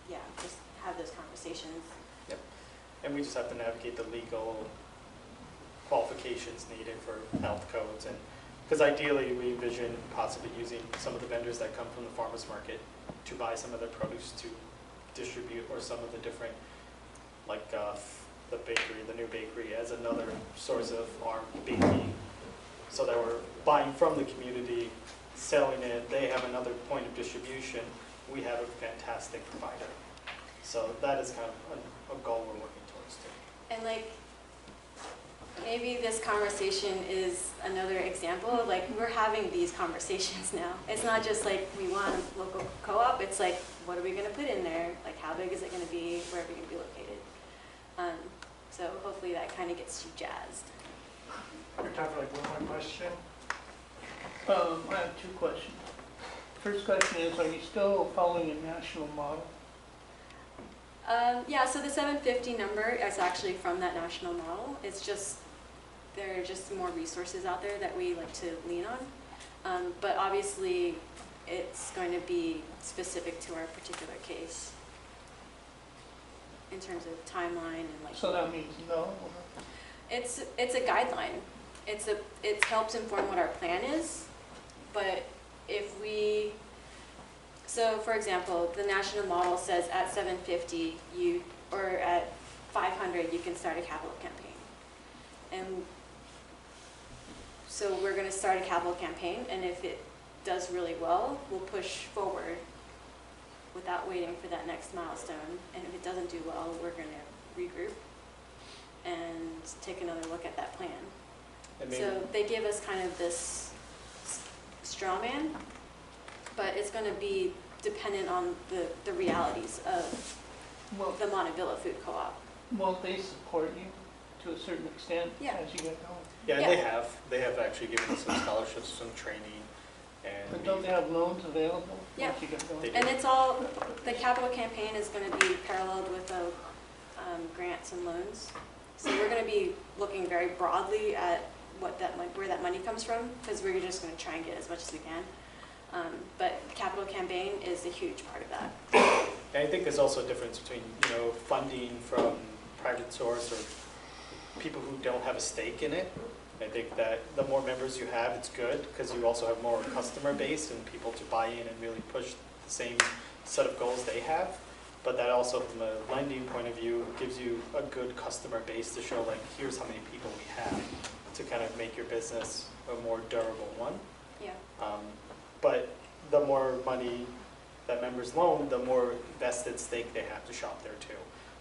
yeah, just have those conversations. Yep. And we just have to navigate the legal qualifications needed for health codes, and because ideally we envision possibly using some of the vendors that come from the farmers market to buy some of their produce to distribute, or some of the different, like the bakery, the new bakery, as another source of our baking, so that we're buying from the community, selling it, they have another point of distribution, we have a fantastic provider. So that is kind of a goal we're working towards too. And like, maybe this conversation is another example. Like, we're having these conversations now. It's not just like we want a local co-op. It's like, what are we going to put in there? Like, how big is it going to be? Where are we going to be located? So hopefully that kind of gets you jazzed. You're talking like one more question. I have two questions. First question is, are you still following a national model? Yeah, so the 750 number is actually from that national model. It's just, there are just more resources out there that we like to lean on. But obviously, it's going to be specific to our particular case in terms of timeline and like. So that means no? It's a guideline. It helps inform what our plan is, but if we, so for example, the national model says at 750 you, or at 500 you can start a capital campaign. And so we're going to start a capital campaign, and if it does really well, we'll push forward without waiting for that next milestone. And if it doesn't do well, we're going to regroup and take another look at that plan. And maybe, So they give us kind of this straw man, but it's going to be dependent on the realities of Well, the Montevilla Food Co-op. won't they support you to a certain extent Yeah. as you get going? yeah, Yeah. they have actually given us some scholarships, some training, and But don't they have loans available Yeah. once you get going? They do. And it's all, the capital campaign is going to be paralleled with the grants and loans. So we're going to be looking very broadly at what that where that money comes from, because we're just going to try and get as much as we can. But the capital campaign is a huge part of that. And I think there's also a difference between, funding from private source or people who don't have a stake in it. I think that the more members you have, it's good, because you also have more customer base and people to buy in and really push the same set of goals they have. But that also, from a lending point of view, gives you a good customer base to show, like, here's how many people we have, to kind of make your business a more durable one. Yeah. But the more money that members loan, the more vested stake they have to shop there too.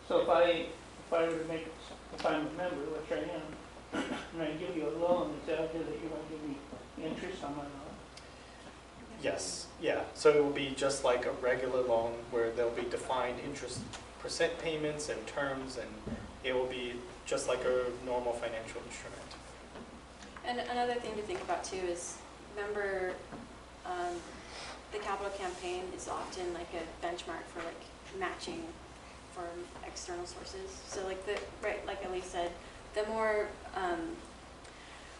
So if I were to make, if I'm a member, which I am, and I give you a loan, is that idea that you're going to give me interest on my loan? Yes, yeah, so it will be just like a regular loan where there'll be defined interest percent payments and terms, and it will be just like a normal financial instrument. And another thing to think about too is, remember, the capital campaign is often like a benchmark for like matching for external sources. So like like Elise said, the more,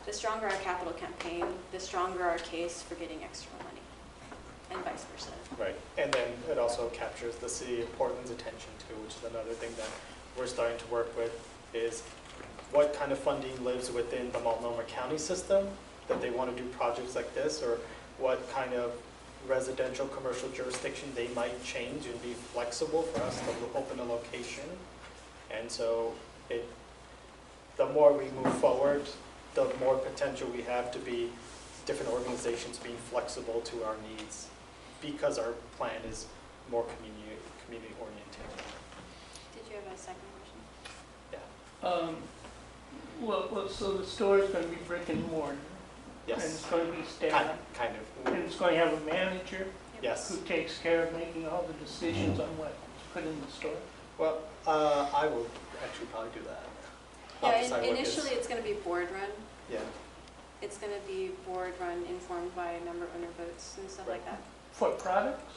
the stronger our capital campaign, the stronger our case for getting external money, and vice versa. Right, and then it also captures the city of Portland's attention too, which is another thing that we're starting to work with, is what kind of funding lives within the Multnomah County system that they want to do projects like this, or what kind of residential commercial jurisdiction they might change and be flexible for us to open a location. And so the more we move forward, the more potential we have to be different organizations being flexible to our needs, because our plan is more community oriented. Did you have a second question? Yeah. Well, so the store is going to be brick and mortar, and it's Yes. going to be staffed, Kind of. and it's going to have a manager Yes. who takes care of making all the decisions on what to put in the store. Well, I will actually probably do that. I'll Yeah, decide what is- initially it's going to be board run. Yeah. It's going to be board run, informed by member owner votes and stuff like that. For products?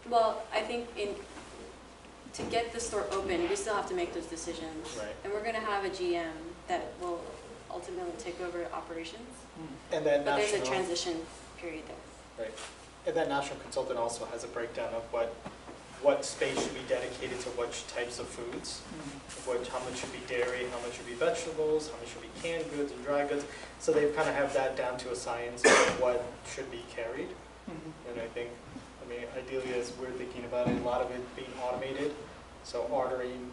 Well, I think to get the store open, we still have to make those decisions. Right. And we're going to have a GM that will ultimately take over operations. And then But there's a national, transition period there. right. And then national consultant also has a breakdown of what space should be dedicated to which types of foods, how much should be dairy, how much should be vegetables, how much should be canned goods and dry goods. So they kind of have that down to a science of what should be carried. And I think, ideally, as we're thinking about it, a lot of it being automated. So ordering,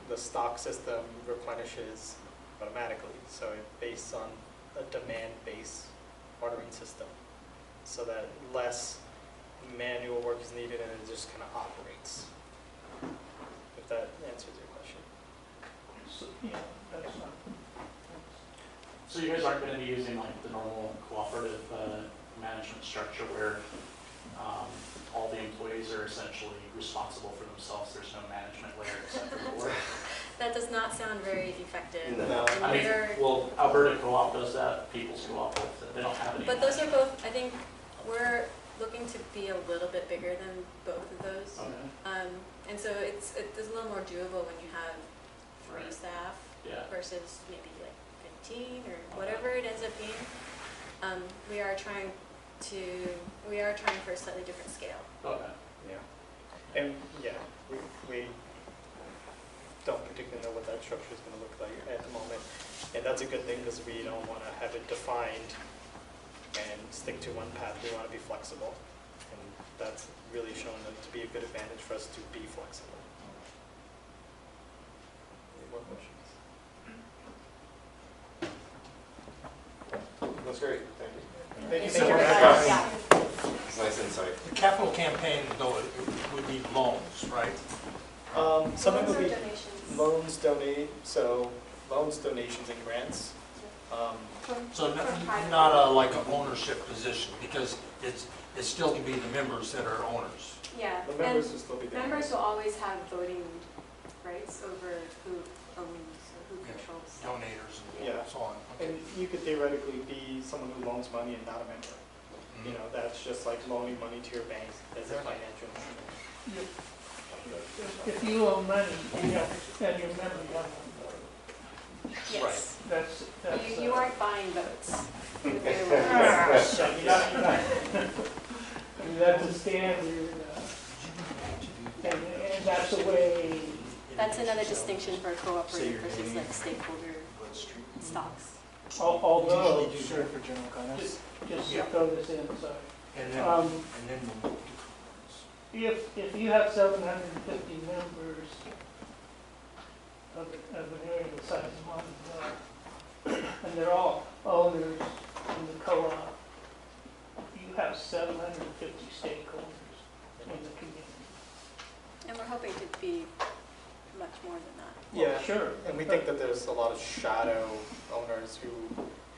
the stock system replenishes automatically. So it's based on a demand-based ordering system, so that less manual work is needed and it just kind of operates. If that answers your question. So, yeah, that's not. So you guys aren't going to be using like the normal cooperative management structure where all the employees are essentially responsible for themselves. There's no management layer except for the board. That does not sound very effective. No. And I mean, they're- well, Alberta Co-op does that, People's Co-op, they don't have any. But those are both, I think, we're looking to be a little bit bigger than both of those. Okay. And so it's a little more doable when you have 3 Right. staff Yeah. versus maybe like 15 or whatever it ends up being. We are trying for a slightly different scale. Okay. Yeah. And yeah, we don't particularly know what that structure is going to look like at the moment. And that's a good thing, because we don't want to have it defined and stick to one path. We want to be flexible. And that's really shown to be a good advantage for us to be flexible. Any more questions? That's great, thank you. Thank you Thank so you much. very much. Yeah. It's nice insight. The capital campaign, though, it would be loans, right? Some of it Loans or will be donations? loans, donations, and grants. So From private. not like an ownership position, because it's still to be the members that are owners. Yeah, The and members will still be there. members will always have voting rights over who owns or who controls. Donators and Yeah. so on. And you could theoretically be someone who loans money and not a member. You know, that's just like loaning money to your bank as a financial instrument. If you owe money, you have to spend your member, you have to vote. Yes. That's. You aren't buying votes. That's a standard, and that's the way. That's another distinction for a cooperative versus like stakeholder stocks. Although, Sure, for general comments. just to throw this in, sorry. And then Um, we'll move to If you have 750 members of an area the size of Montville, and they're all owners in the co-op, you have 750 stakeholders in the community. And we're hoping to be much more than that. Yeah, Sure. and we think that there's a lot of shadow owners who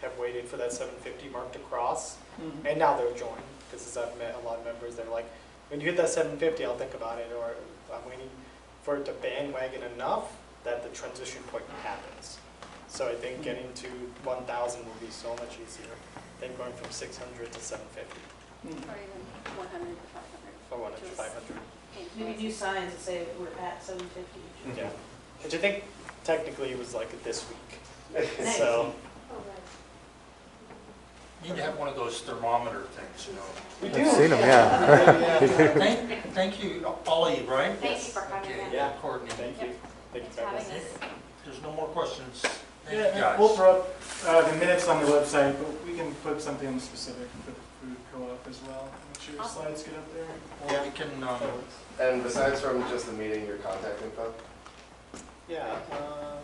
have waited for that 750 mark to cross, Mhm. and now they're joined. Because as I've met a lot of members, they're like, when you hit that 750, I'll think about it, or I'm waiting for it to bandwagon enough that the transition point happens. So I think getting to 1,000 will be so much easier than going from 600 to 750, Or even 100 to 500. or 100 to 500. Maybe do signs that say we're at 750. Yeah, which I think technically was like this week. Nice. So Oh, right. You need to have one of those thermometer things, you know. we I've seen them, yeah. Thank you, Ollie, right? Thank you for coming in. Yeah. Courtney. thank you. Thank you Thanks for for having having us. us. There's no more questions. Thank you, Yeah, guys. we'll throw up the minutes on the website, but we can put something specific for the food co-op as well. Make sure your Awesome. slides get up there. Or we can, And besides from just the meeting, your contact info? Yeah, I'll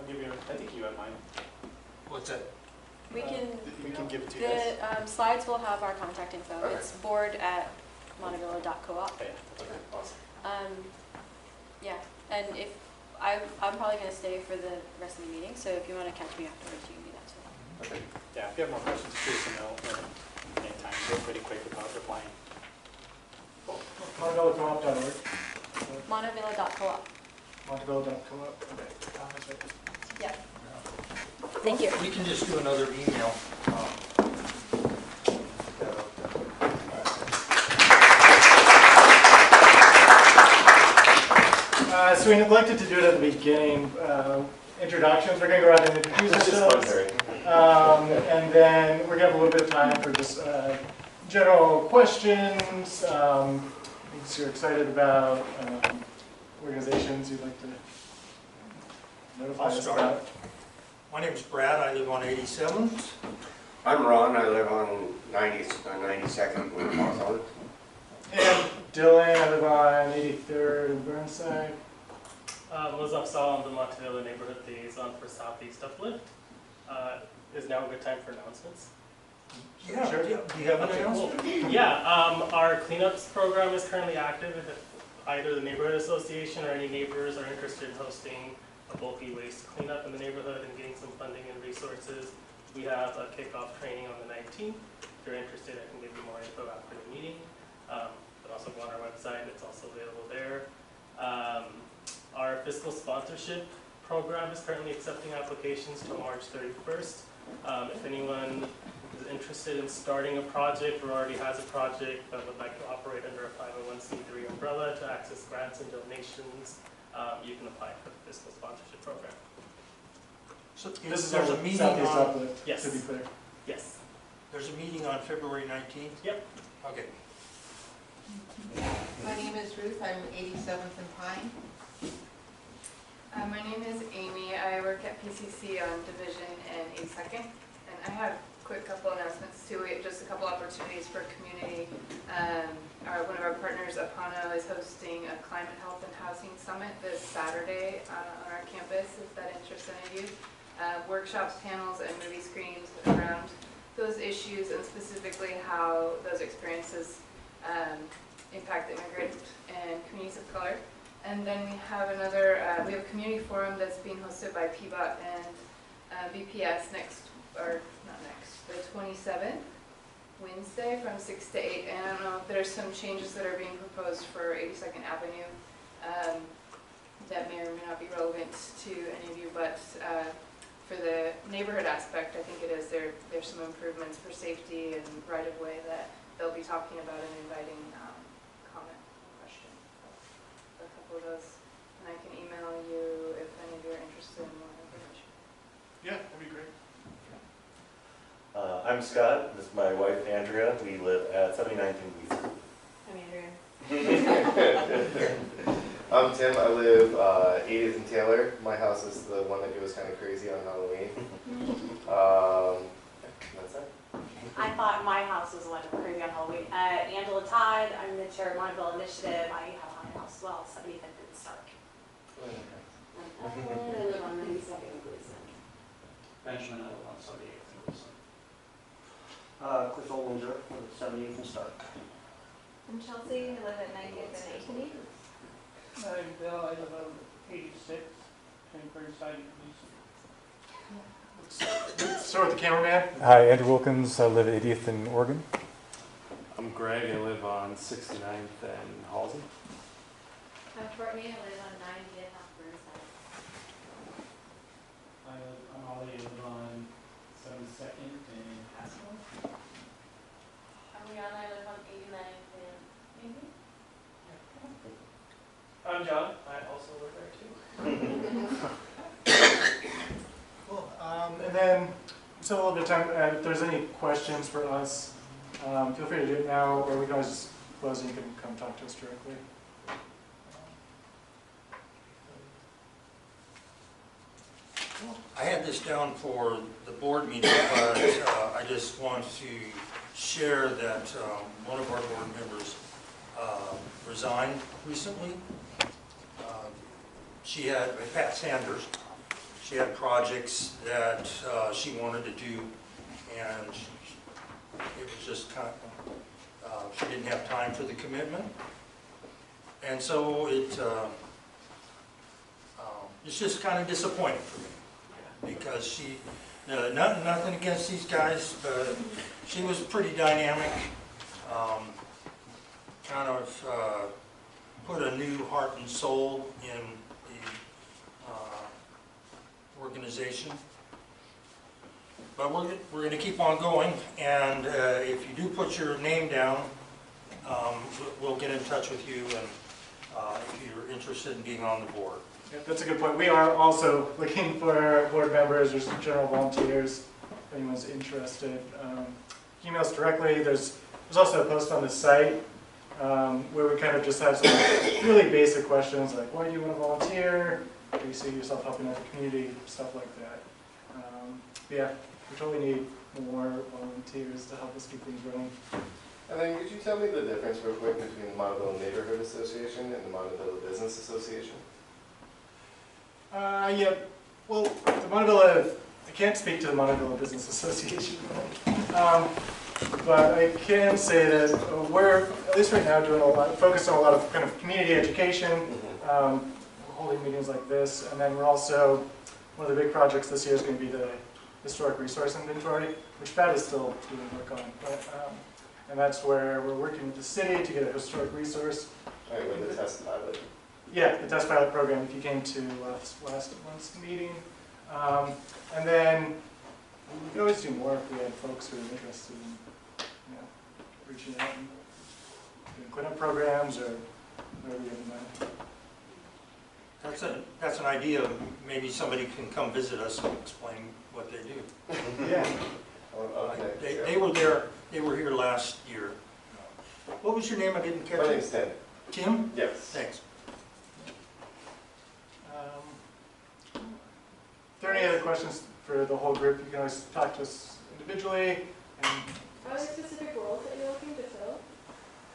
give you, I think you have mine. what's that? We can, We can give it to you guys. the slides will have our contact info. Okay. It's board@montevilla.coop. Okay, that's okay. Awesome. Yeah, and if, I'm probably gonna stay for the rest of the meeting, so if you wanna catch me afterwards, you can do that too. Okay. Yeah, if you have more questions, please know anytime. We're pretty quick about replying. Montevillacoop.org. Montevilla.coop. Montevilla.coop. Okay. That's right. Yeah. Thank you. We can just do another email. So we neglected to do it at the beginning. Introductions, we're going to go around and introduce It's just ourselves. fun, Terry. And then we're going to have a little bit of time for just general questions. Things you're excited about, organizations you'd like to notify I'll us start. about. My name's Brad, I live on 87th. I'm Ron, I live on 92nd with Hawthorne. And Dylan, I live on 83rd and Burnside. Liz Upsall, I'm the Montevilla Neighborhood Liaison for Southeast Uplift. Is now a good time for announcements? Yeah, Sure. do you have an Okay, cool. announcement? Yeah, our cleanups program is currently active. If either the neighborhood association or any neighbors are interested in hosting a bulky waste cleanup in the neighborhood and getting some funding and resources, we have a kickoff training on the 19th. If you're interested, I can give you more info after the meeting. But also go on our website, it's also available there. Our fiscal sponsorship program is currently accepting applications till March 31st. If anyone is interested in starting a project or already has a project but would like to operate under a 501c3 umbrella to access grants and donations, you can apply for the fiscal sponsorship program. So This is there's our a meeting Southeast on, Uplift, Yes. to be clear. Yes. there's a meeting on February 19th? Yep. Okay. My name is Ruth, I'm 87th and Pine. My name is Amy. I work at PCC on Division and 82nd, and I have a quick couple announcements. couple opportunities for community. One of our partners, Apano, is hosting a climate health and housing summit this Saturday on our campus, if that interests any of you. Workshops, panels, and movie screens around those issues, and specifically how those experiences impact immigrant and communities of color. And then we have we have a community forum that's being hosted by PBOT and BPS the 27th, Wednesday from 6 to 8. And I don't know if there's some changes that are being proposed for 82nd Avenue that may or may not be relevant to any of you, but for the neighborhood aspect, I think it is. There's some improvements for safety and right-of-way that they'll be talking about and inviting comment and question. So a couple of those, and I can email you if any of you are interested in more information. Yeah, that'd be great. I'm Scott. This is my wife Andrea. We live at 79th and Weezer. I'm Andrea. I'm Tim. I live 80th and Taylor. My house is the one that goes kind of crazy on Halloween. That's it. I thought my house was the one crazy on Halloween. Angela Todd, I'm the chair of Monteville Initiative. I have my house as well, 75th and Stark. I live on 92nd and Gleason. Benjamin, I live on 78th and Wilson. Cliff Ollinger, 78th and Stark. I'm Chelsea, I live at 90th and Ankeny. I'm Bill, I live on 86, Turnberg side of Let's start with the cameraman. Hi, Andrew Wilkins. I live at 80th in Oregon. I'm Greg. I live on 69th and Halsey. I'm Courtney, I live on 90th off Burnside. I'm Ollie. I live on 72nd and Haskell. I'm Rihanna, I live on 89th and Amy. I'm John. I also live there too. Cool. And then, so a little bit of time, if there's any questions for us, feel free to do it now, or we can always just close and you can come talk to us directly. I had this down for the board meeting, but I just want to share that one of our board members resigned recently. She had, Pat Sanders, she had projects that she wanted to do, and it was just kind of, she didn't have time for the commitment. And so it's just kind of disappointing for me, because she, nothing against these guys, but she was pretty dynamic, kind of put a new heart and soul in organization. But we're going to keep on going, and if you do put your name down, we'll get in touch with you, and if you're interested in being on the board. Yeah, that's a good point. We are also looking for board members or some general volunteers, if anyone's interested. Email us directly. There's also a post on the site where we kind of just have some really basic questions like, why do you want to volunteer? Do you see yourself helping out the community? Stuff like that. Yeah, we totally need more volunteers to help us keep things running. And then could you tell me the difference real quick between the Monteville Neighborhood Association and the Monteville Business Association? Yeah, well, the Monteville, I can't speak to the Monteville Business Association, but I can say that we're, at least right now, doing a lot, focused on a lot of kind of community education, holding meetings like this, and then we're also, one of the big projects this year is going to be the historic resource inventory, which Pat is still doing work on, but, and that's where we're working with the city to get a historic resource. All right, with the test pilot. Yeah, the test pilot program, if you came to last month's meeting. And then we could always do more if we had folks who are interested in, you know, reaching out and doing cleanup programs or whatever you have in mind. That's an idea. Maybe somebody can come visit us and explain what they do. Yeah. Okay. They were there. They were here last year. What was your name? I didn't catch it. My name's Tim. Tim? Yes. Thanks. If there are any other questions for the whole group, you can always talk to us individually. And I was there specific roles that you're looking to fill?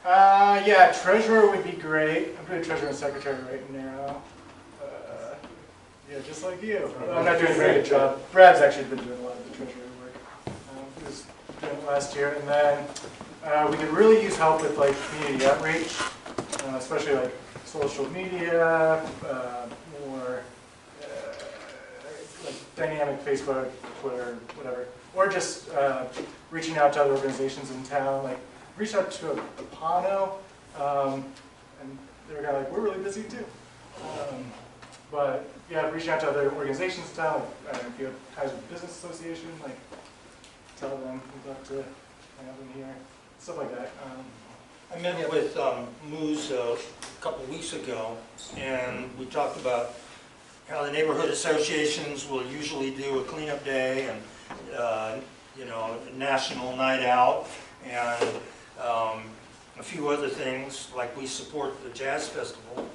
Yeah, treasurer would be great. I'm doing treasurer and secretary right now. Yeah, just like you. I'm not doing a very good job. Brad's actually been doing a lot of the treasury work. He was doing it last year. And then we could really use help with like community outreach, especially like social media, more like dynamic Facebook, Twitter, whatever. Or just reaching out to other organizations in town. Like reached out to Apano, and they were kind of like, we're really busy too. But yeah, reaching out to other organizations in town, like, I don't know, if you have ties with business association, like tell them we'd love to have them here, stuff like that. I met with Moose a couple weeks ago, and we talked about how the neighborhood associations will usually do a cleanup day and you know, national night out, and a few other things, like we support the jazz festival.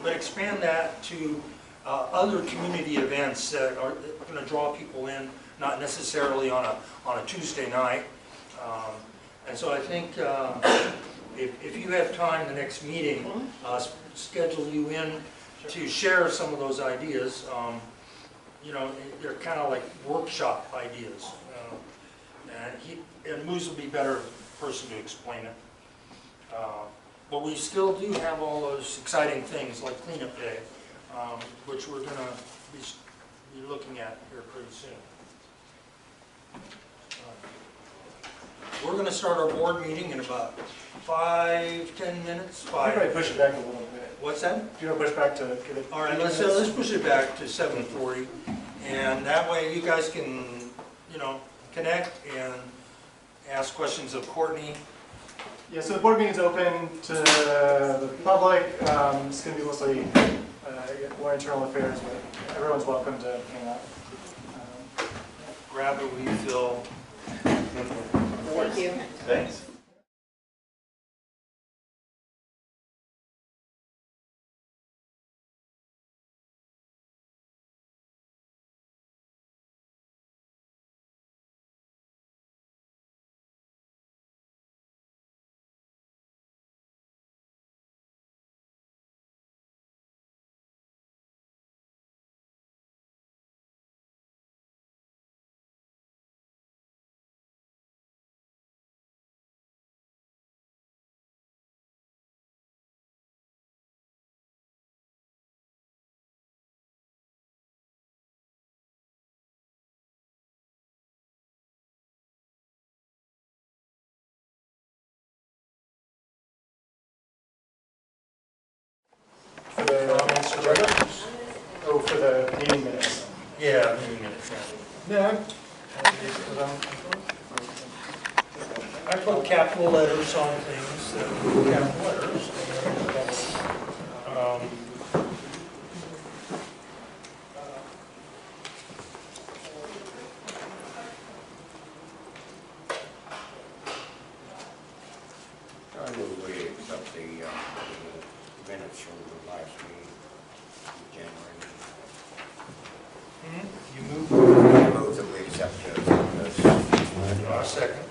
But expand that to other community events that are going to draw people in, not necessarily on a Tuesday night. And so I think if you have time the next meeting, schedule you in to share some of those ideas. You know, they're kind of like workshop ideas. And Moose will be a better person to explain it. But we still do have all those exciting things like cleanup day, which we're going to be looking at here pretty soon. We're going to start our board meeting in about 5-10 minutes. I might push it back a little bit. What's that? Do you want to push back to get it? All right, let's push it back to 7:40, and that way you guys can, you know, connect and ask questions of Courtney. Yeah, so the board meeting is open to the public. It's going to be mostly more internal affairs, but everyone's welcome to hang out. Grab a refill. Thank you. Thanks. For the comments, agenda? Oh, for the meeting minutes. Yeah, meeting minutes. Yeah. I put capital letters on things, capital letters. I move we accept the minutes from the last meeting in January. You move. I move that we accept those. Second.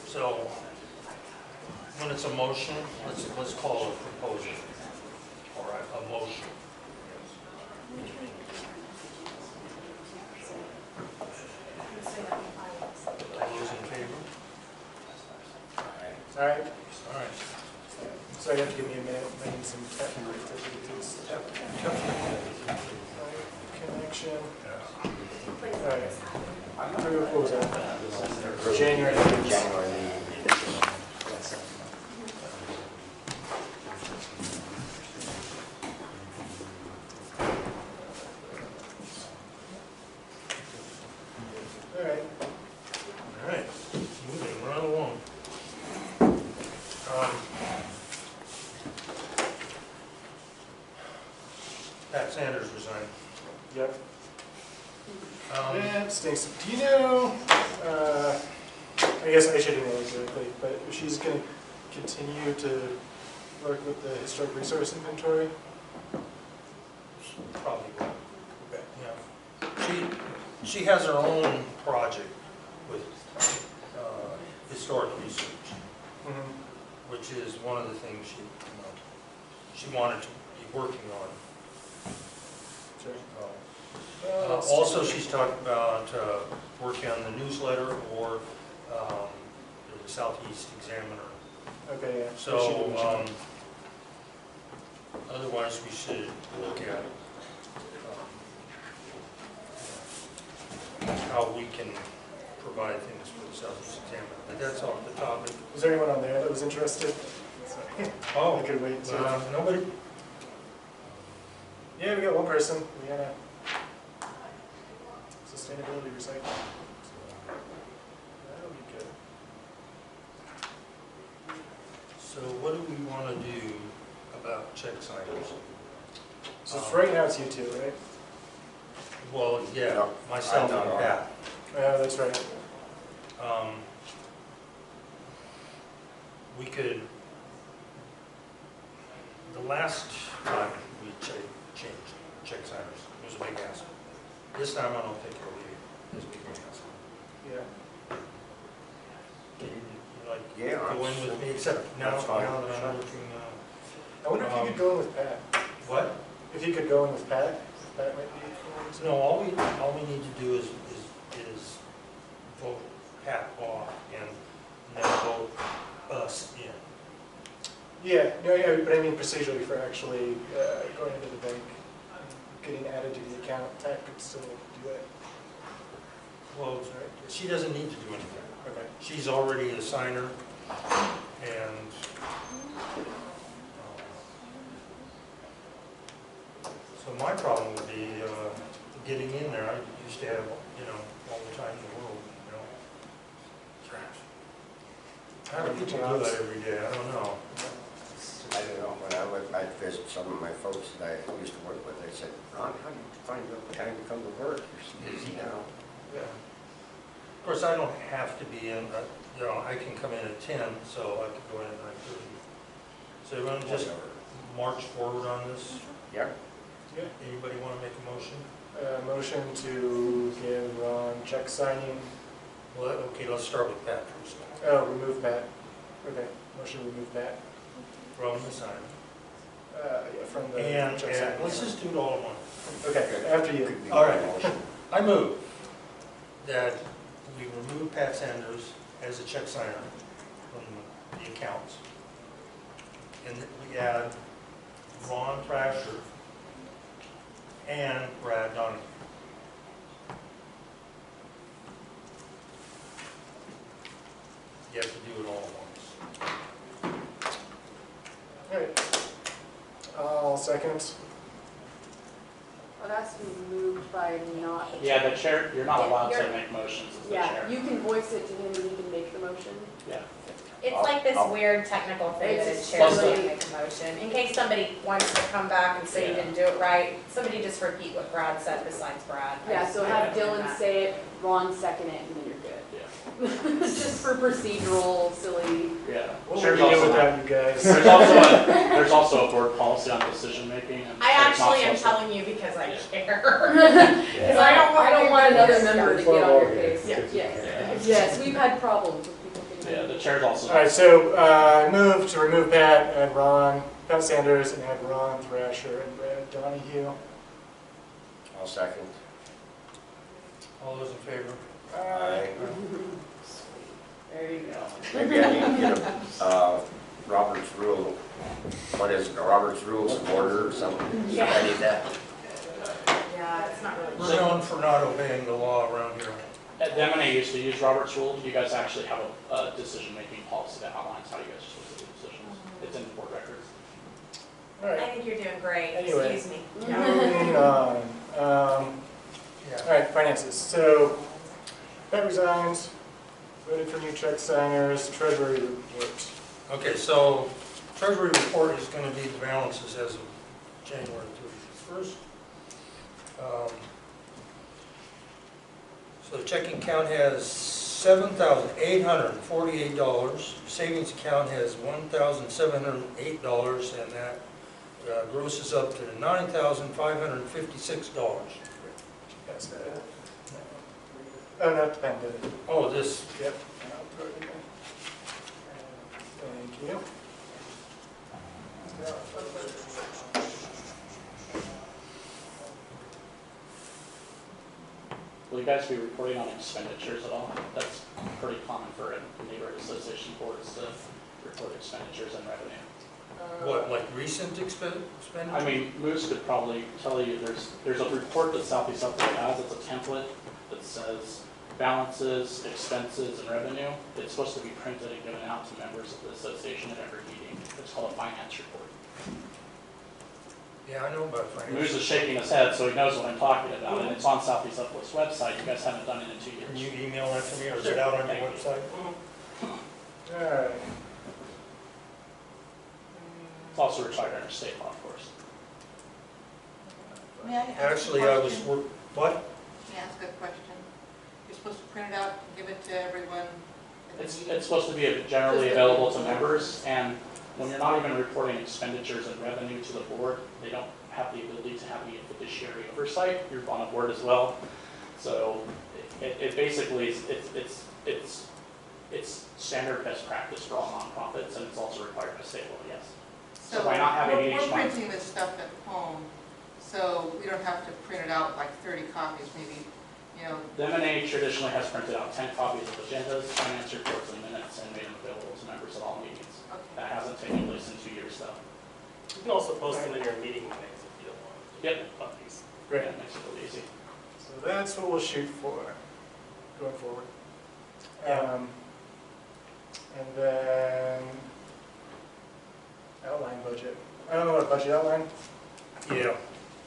So, when it's a motion, let's call it a proposal, or a motion. All those in favor? All right. All right. So you have to give me a minute. I need some technical connection. All right. What was that? January. January. All right. All right. Moving right along. Pat Sanders resigned. Yep. Yeah, it stinks. Do you know, I guess I should know exactly, but she's going to continue to work with the historic resource inventory? Probably will. Okay. Yeah. she has her own project with historic research, which is one of the things she wanted to be working on. Also, she's talked about working on the newsletter or the Southeast Examiner. Okay, yeah. So, otherwise, we should look at how we can provide things for the Southeast Examiner. But that's off the topic. Was there anyone on there that was interested? Sorry. Oh, I could wait too. nobody? Yeah, we got one person. We had a sustainability recycling. So that'll be good. So what do we want to do about check signers? So right now it's you two, right? Well, yeah, myself and Pat. Yeah, that's right. We could, the last time we changed check signers, it was a big hassle. This time I don't think it'll be as big a hassle. Yeah. Can you Yeah, go in with me, except now that's that fine. I'm looking, I wonder if you could go in with Pat. what? If you could go in with Pat, that might be. No, all we need to do is vote Pat off and then vote us in. Yeah, no, yeah, but I mean procedurally for actually going into the bank, getting added to the account, Pat could still do it. Well, she doesn't need to do anything. Okay. She's already a signer, and so my problem would be getting in there. I used to have, all the time in the world, How do people do that every day? I don't know. I don't know, when I'd visit some of my folks that I used to work with, they said, Ron, how do you find the time to come to work? You're so busy now. Yeah. Of course, I don't have to be in, I can come in at 10, so I could go in at 9:30. So you want to just march forward on this? Yep. Yeah. Anybody want to make a motion? Motion to give Ron check signing. Well, okay, let's start with Pat first. Oh, remove Pat. Okay, motion to remove Pat. From the sign. Yeah, from the And check signing. let's just do it all at once. Okay, after you. All right. I move that we remove Pat Sanders as a check signer from the accounts. And that we add Ron Thrasher and Brad Donahue. You have to do it all at once. All right. I'll second. Well, that's to be moved by not. Yeah, the chair, you're not allowed to You're- make motions as the Yeah, chair. you can voice it to him and he can make the motion. Yeah. It's like this weird technical thing that a It's chair just- would make a motion. In case somebody wants to come back and say you didn't do it right, somebody just repeat what Brad said besides Brad. Yeah, so have Yeah. Dylan say it, Ron second it, and then you're good. Yeah. Just for procedural, silly. Yeah. What Chair's would we do also- without you guys? There's also a board policy on decision making. I actually am telling you because I care. Because I don't want another member to get on your Yeah. case. Yeah. Yes, yes, we've had problems with people getting. Yeah, the chair's also. All right, so I move to remove Pat and Pat Sanders, and add Ron Thrasher and Brad Donahue. I'll second. All those in favor? Aye. There you go. Maybe I need to get a Robert's rule, what is it, a Robert's Rules of Order or something? Yeah. I need that. Yeah, it's not really. We're known for not obeying the law around here. The MNA used to use Robert's rules. You guys actually have a decision-making policy that outlines how you guys are supposed to do decisions. It's in the board records. All right, I think you're doing great, Anyway. excuse me. moving on. All right, finances. So Pat resigns, voted for new check signers, treasury report. Okay, so treasury report is going to be the balances as of January 31st. So the checking account has $7,848. Savings account has $1,708, and that grosses up to $9,556. That's that. Oh, not the pen, did it? Oh, this, Yep. I'll throw it in there. Thank you. Will you guys be reporting on expenditures at all? That's pretty common for neighborhood association boards to report expenditures and revenue. what, like recent expenditure? I mean, Moose could probably tell you, there's a report that Southeast Upland has, it's a template that says balances, expenses, and revenue. It's supposed to be printed and given out to members of the association at every meeting. It's called a finance report. Yeah, I know about Moose finance. is shaking his head, so he knows what I'm talking about, and it's on Southeast Upland's website. You guys haven't done it in 2 years. Can you email that to me, or is it out on your Thank you. website? All right. It's also required under state law, of course. May I ask a Actually, I was, question? what? May I ask a question? You're supposed to print it out and give it to everyone? at the It's meeting? supposed to be generally available to members, and when you're not even reporting expenditures and revenue to the board, they don't have the ability to have any fiduciary oversight. You're on a board as well. So it basically, it's standard best practice for all nonprofits, and it's also required by state law, yes. So by not having it each we're month. printing this stuff at home, so we don't have to print it out like 30 copies, maybe, you know. The MNA traditionally has printed out 10 copies of agendas, finance reports, and minutes, and made them available to members at all meetings. Okay. That hasn't taken place in 2 years, though. You can also post them in your meeting minutes if you don't want to. Yep. Copies. Great. That makes it really easy. So that's what we'll shoot for going forward. Yeah. And then outline budget. I don't know what budget outline. Yeah,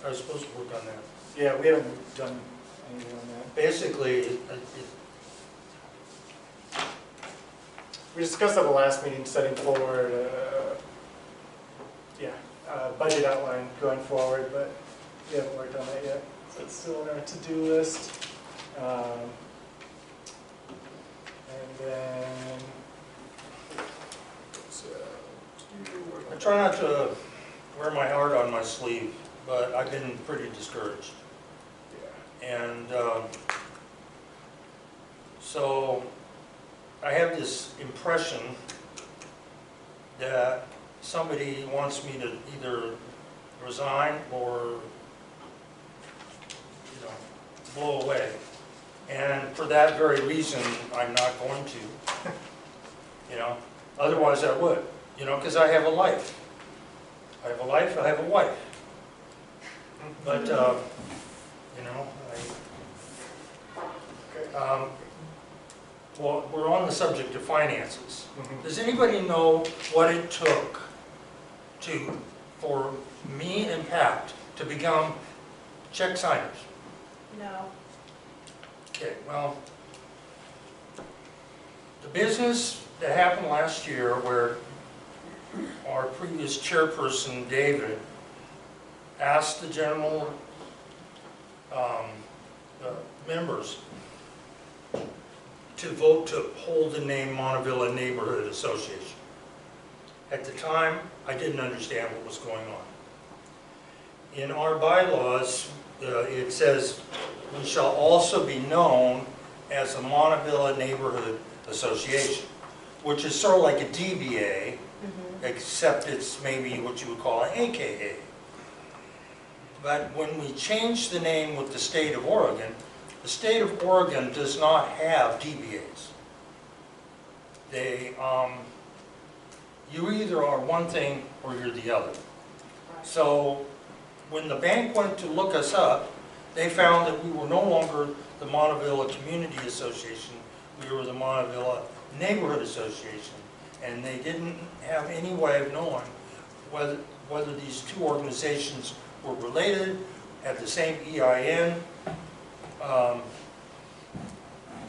I was supposed to work on that. Yeah, we haven't done anything on that. Basically, We discussed at the last meeting setting forward, budget outline going forward, but we haven't worked on that yet. So it's still on our to-do list. And then, I try not to wear my heart on my sleeve, but I've been pretty discouraged. And so I have this impression that somebody wants me to either resign or, blow away. And for that very reason, I'm not going to, otherwise I would, because I have a life. I have a life, I have a wife. But, well, we're on the subject of finances. Does anybody know what it took for me and Pat to become check signers? No. Okay, well, the business that happened last year where our previous chairperson, David, asked the general members to vote to hold the name Montevilla Neighborhood Association. At the time, I didn't understand what was going on. In our bylaws, it says, we shall also be known as the Montevilla Neighborhood Association, which is sort of like a DBA, except it's maybe what you would call an AKA. But when we changed the name with the state of Oregon, the state of Oregon does not have DBAs. They, you either are one thing or you're the other. So when the bank went to look us up, they found that we were no longer the Montevilla Community Association, we were the Montevilla Neighborhood Association, and they didn't have any way of knowing whether these two organizations were related, had the same EIN.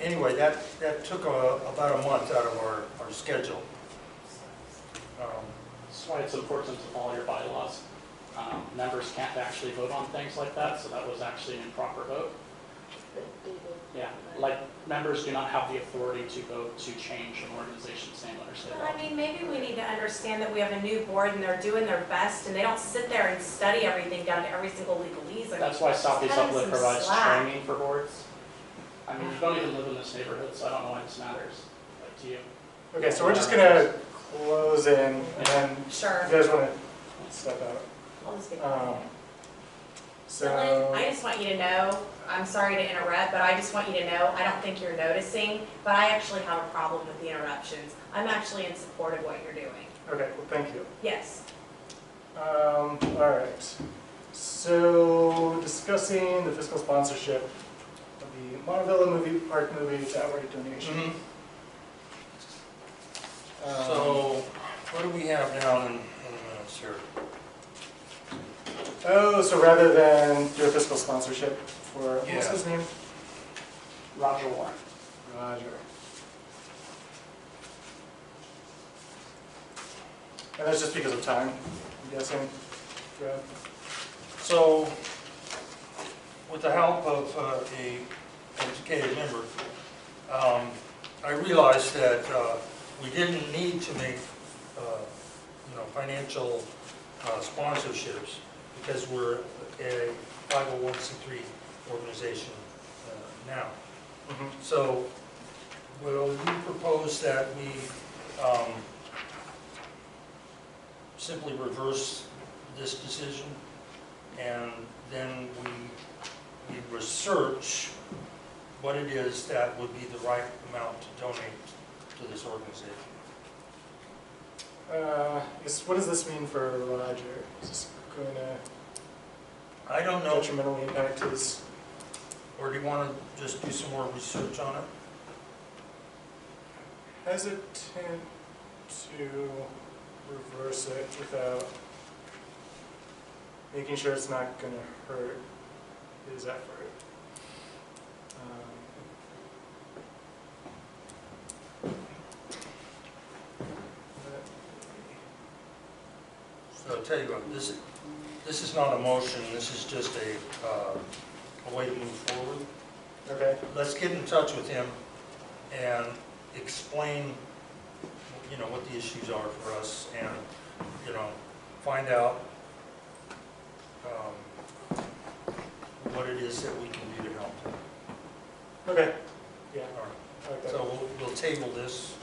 Anyway, that took about a month out of our schedule. That's why it's important to follow your bylaws. Members can't actually vote on things like that, so that was actually an improper vote. Yeah, like members do not have the authority to vote to change an organization's name under state law. Well, I mean, maybe we need to understand that we have a new board and they're doing their best and they don't sit there and study everything down to every single legalese. That's why Southeast Cut 'em Upland some provides slack. training for boards. I mean, you don't even live in this neighborhood, so I don't know why this matters, like, to you. Okay, so we're just gonna close in, and then Sure. you guys wanna step out. I'll just get So, Dylan, I just want you to know, I'm sorry to interrupt, but I just want you to know, I don't think you're noticing, but I actually have a problem with the interruptions. I'm actually in support of what you're doing. okay, well, thank you. Yes. All right. So, discussing the fiscal sponsorship of the Montevilla Movie Park movie to outright donation. So, what do we have down in the minutes here? Oh, so rather than do a fiscal sponsorship for, what's Yeah. his name? Roger Warren. Roger. And that's just because of time, I'm guessing? Yeah. So, with the help of a educated member, I realized that we didn't need to make, financial sponsorships because we're a 501c3 organization now. So, will you propose that we simply reverse this decision, and then we research what it is that would be the right amount to donate to this organization? What does this mean for Roger? Is this going to I don't know. detrimentally impact his? Or do you want to just do some more research on it? Hesitant to reverse it without making sure it's not going to hurt his effort. So I'll tell you what, this is not a motion, this is just a way to move forward. Okay. Let's get in touch with him and explain, what the issues are for us, and, find out what it is that we can do to help him. Okay. Yeah. All right. I like that. So we'll table this.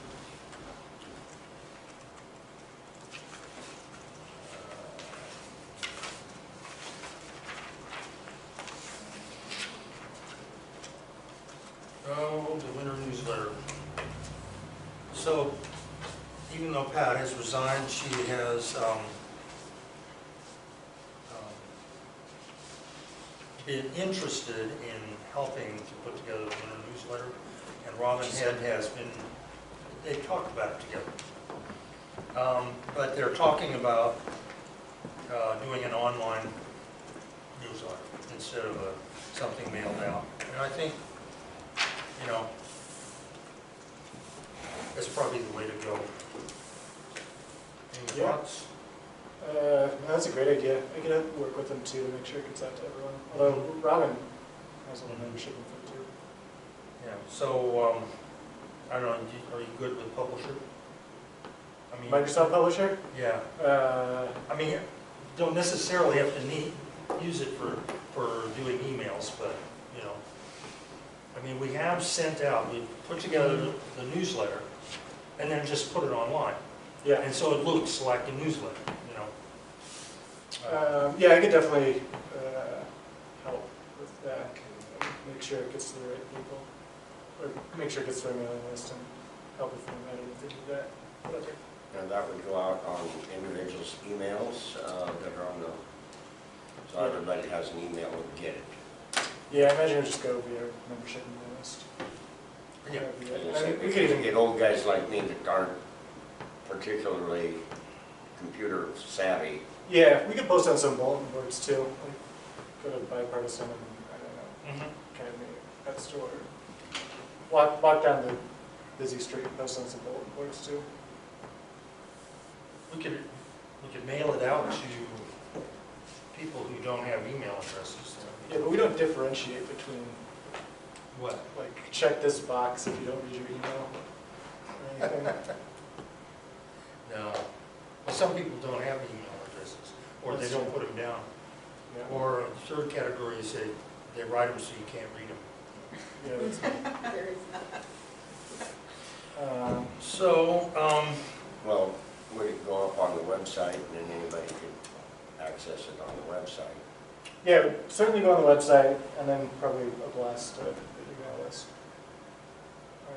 Oh, the winter newsletter. So, even though Pat has resigned, she has been interested in helping to put together the winter newsletter, and Robin Head has been, they talked about it together. But they're talking about doing an online newsletter instead of something mailed out. And I think, that's probably the way to go. Any thoughts? That's a great idea. I could work with them too to make sure it gets out to everyone. Although Robin has a little membership info too. Yeah, so, I don't know, are you good with publisher? I mean, Microsoft Publisher? yeah. I mean, you don't necessarily have to use it for doing emails, but, I mean, we have sent out, we've put together the newsletter, and then just put it online. Yeah. And so it looks like a newsletter, Yeah, I could definitely help with that. Make sure it gets to the right people. Or make sure it gets to our mailing list and help with formatting if they do that. Whatever. And that would go out on individuals' emails that are on the, so everybody has an email and get it. Yeah, I imagine it would just go via membership email list. Yeah. I mean, we could even Get old guys like me that aren't particularly computer savvy. Yeah, we could post on some bulletin boards too. Like go to Bipartisan and I don't know, Academy Pet Store. Walk down the busy street and post on some bulletin boards too. We could mail it out to people who don't have email addresses. Yeah, but we don't differentiate between What? like check this box if you don't read your email or anything. No. Well, some people don't have email addresses, or they don't put them down. Yeah. Or the third category is they write them so you can't read them. Yeah, that's, There is not. So, Well, we could go up on the website and then anybody could access it on the website. yeah, certainly go on the website and then probably a blast to the email list. And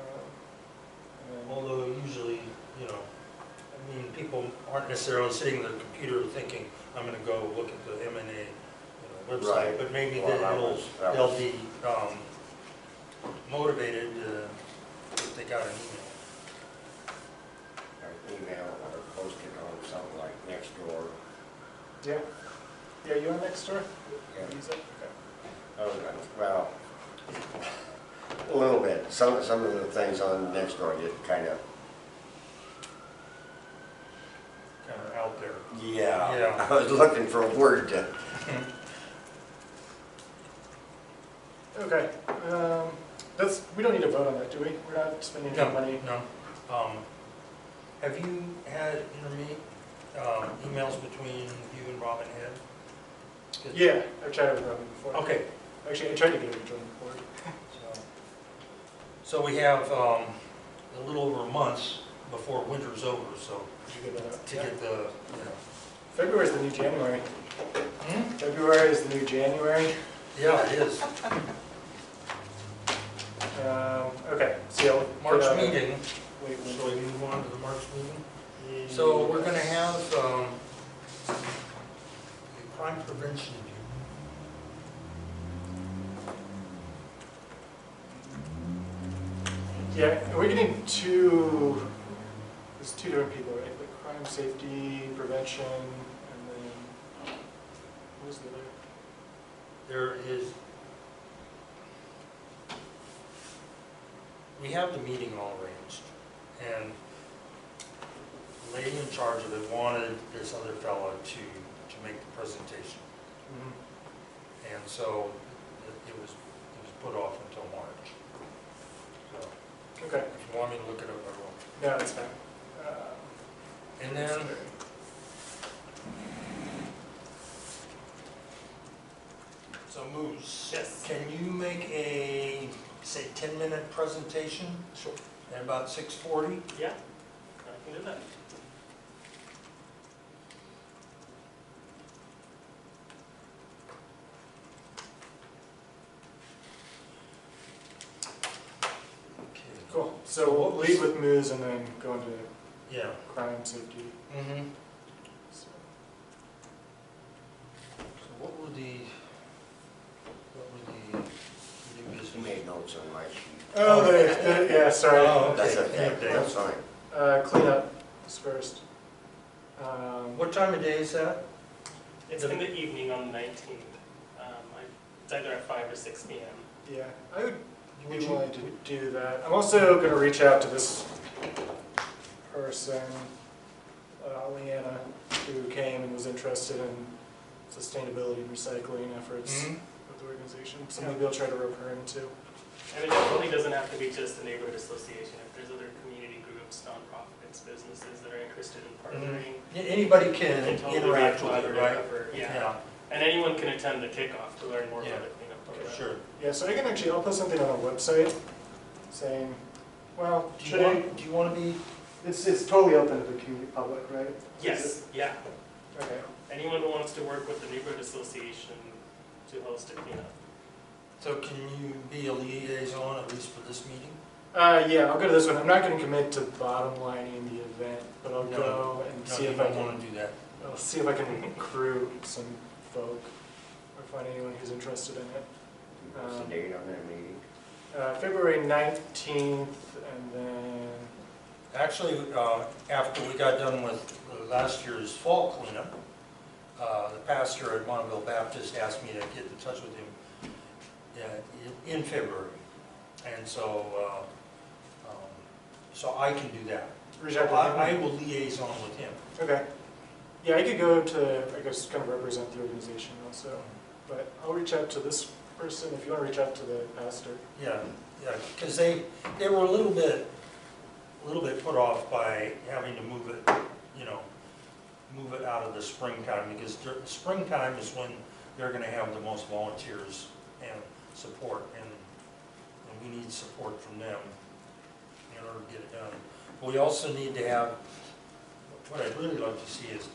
then- although usually, you know, I mean, people aren't necessarily sitting at their computer thinking, I'm gonna go look at the MNA, website, Right. but maybe Well, they'll be motivated if they got an email. Or email or post it on something like Nextdoor. Yeah, yeah, you on Nextdoor? Yeah. Use it? Okay. Oh, well, a little bit. Some of the things on Nextdoor get kind of, Out there. yeah. I was looking for a word to. Okay, we don't need to vote on that, do we? We're not spending any money? No. Have you had emails between you and Robin Head? Yeah, I've chatted with Robin before. Okay. Actually, I tried to get her to join the board. So we have a little over a month before winter's over, so Did you get that out? to get the, February is the new January. February is the new January. yeah, it is. Okay, so yeah, March put, meeting, wait, shall we move on to the March meeting? So we're gonna have a crime prevention review. yeah, we're getting two, there's two different people, right? Like crime, safety, prevention, and then, what was the other? There is, we have the meeting all arranged, and the lady in charge of it wanted this other fellow to make the presentation. And so it was put off until March. So, Okay. if you want me to look it up, I will. No, it's fine. And then, so Moose. Yes. Can you make a, say, 10-minute presentation Sure. at about 6:40? Yeah, I can do that. Cool. So we'll lead with Moose and then go into Yeah. crime, safety. Mm-hmm. So, So what were the new You business? made notes on my sheet. oh, yeah, sorry. Oh, That's okay. okay, that's fine. Cleanup is first. What time of day is that? It's in the evening on the 19th. It's either at 5 or 6 p.m. Yeah, I would Would be you- willing to do that. I'm also going to reach out to this person, Leanna, who came and was interested in sustainability and recycling efforts Mhm. with the organization. So maybe I'll try to rope her in too. And it definitely doesn't have to be just a neighborhood association. If there's other community groups, nonprofits, businesses that are interested in partnering, Yeah, anybody can it can totally be a interact with it, collaborative right? effort. Yeah. And anyone can attend the kickoff to learn more about the cleanup program. Sure. Yeah, so I can actually, I'll put something on our website saying, well, Do should you I? want, do you want to be, It's totally open to the community public, right? Yes, yeah. Okay. Anyone who wants to work with the neighborhood association to host a cleanup. so can you be a liaison at least for this meeting? Yeah, I'll go to this one. I'm not going to commit to bottom lining the event, but I'll go and No, see you if I don't can. want to do that. I'll see if I can recruit some folk or find anyone who's interested in it. What's the date on that meeting? February 19th, and then Actually, after we got done with last year's fall cleanup, the pastor at Monteville Baptist asked me to get in touch with him in February. And so, so I can do that. reach out to I him. will liaison with him. Okay. Yeah, I could go to, I guess, kind of represent the organization also. But I'll reach out to this person if you want to reach out to the pastor. Yeah, yeah, because they were a little bit put off by having to move it, move it out of the springtime, because springtime is when they're gonna have the most volunteers and support, and we need support from them in order to get it done. We also need to have, what I'd really like to see is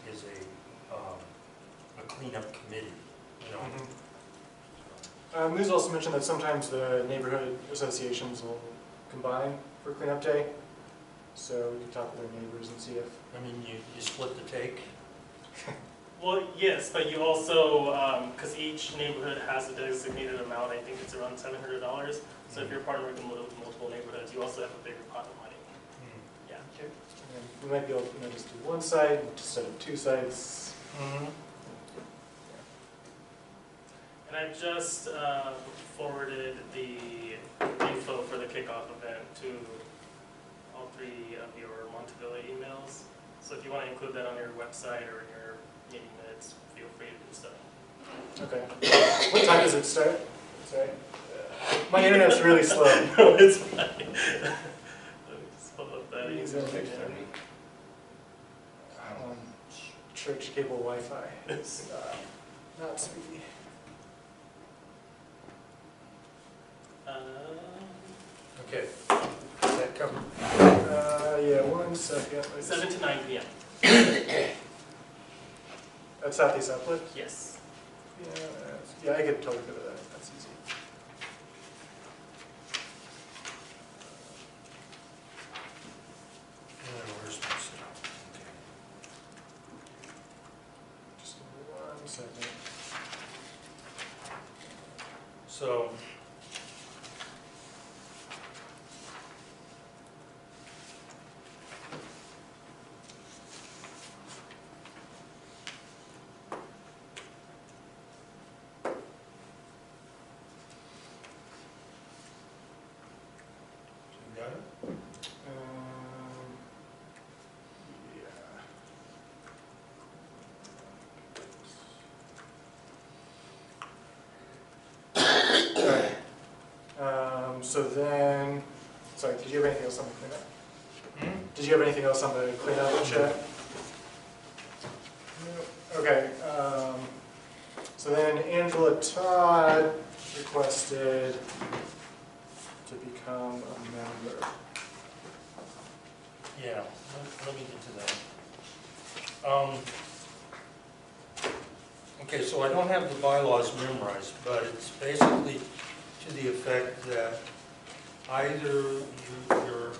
a cleanup committee, you know. Liz also mentioned that sometimes the neighborhood associations will combine for cleanup day. So we can talk with our neighbors and see if... I mean, you split the take. Well, yes, but you also, because each neighborhood has a designated amount, I think it's around $700. So if you're partnering with multiple neighborhoods, you also have a bigger pot of money. Yeah. Okay. And we might be able to just do one site instead of two sites. And I just forwarded the info for the kickoff event to all 3 of your Monteville emails. So if you want to include that on your website or in your meeting minutes, feel free to do so. Okay. What time does it start? Sorry. My internet's really slow. No, it's fine. Let me just pull up that easy. Church cable Wi-Fi. It's not speedy. Okay. Is that covered? Yeah, 1 second. 7 to 9 p.m. That's Southeast Uplift? Yes. Yeah, I could totally go to that. That's easy. Where's my stuff? Okay. Just give me 1 second. So, you got it? So then, sorry, did you have anything else on the cleanup? Did you have anything else on the cleanup chat? Okay. So then Angela Todd requested to become a member. Yeah, let me get to that. Okay, so I don't have the bylaws memorized, but it's basically to the effect that either your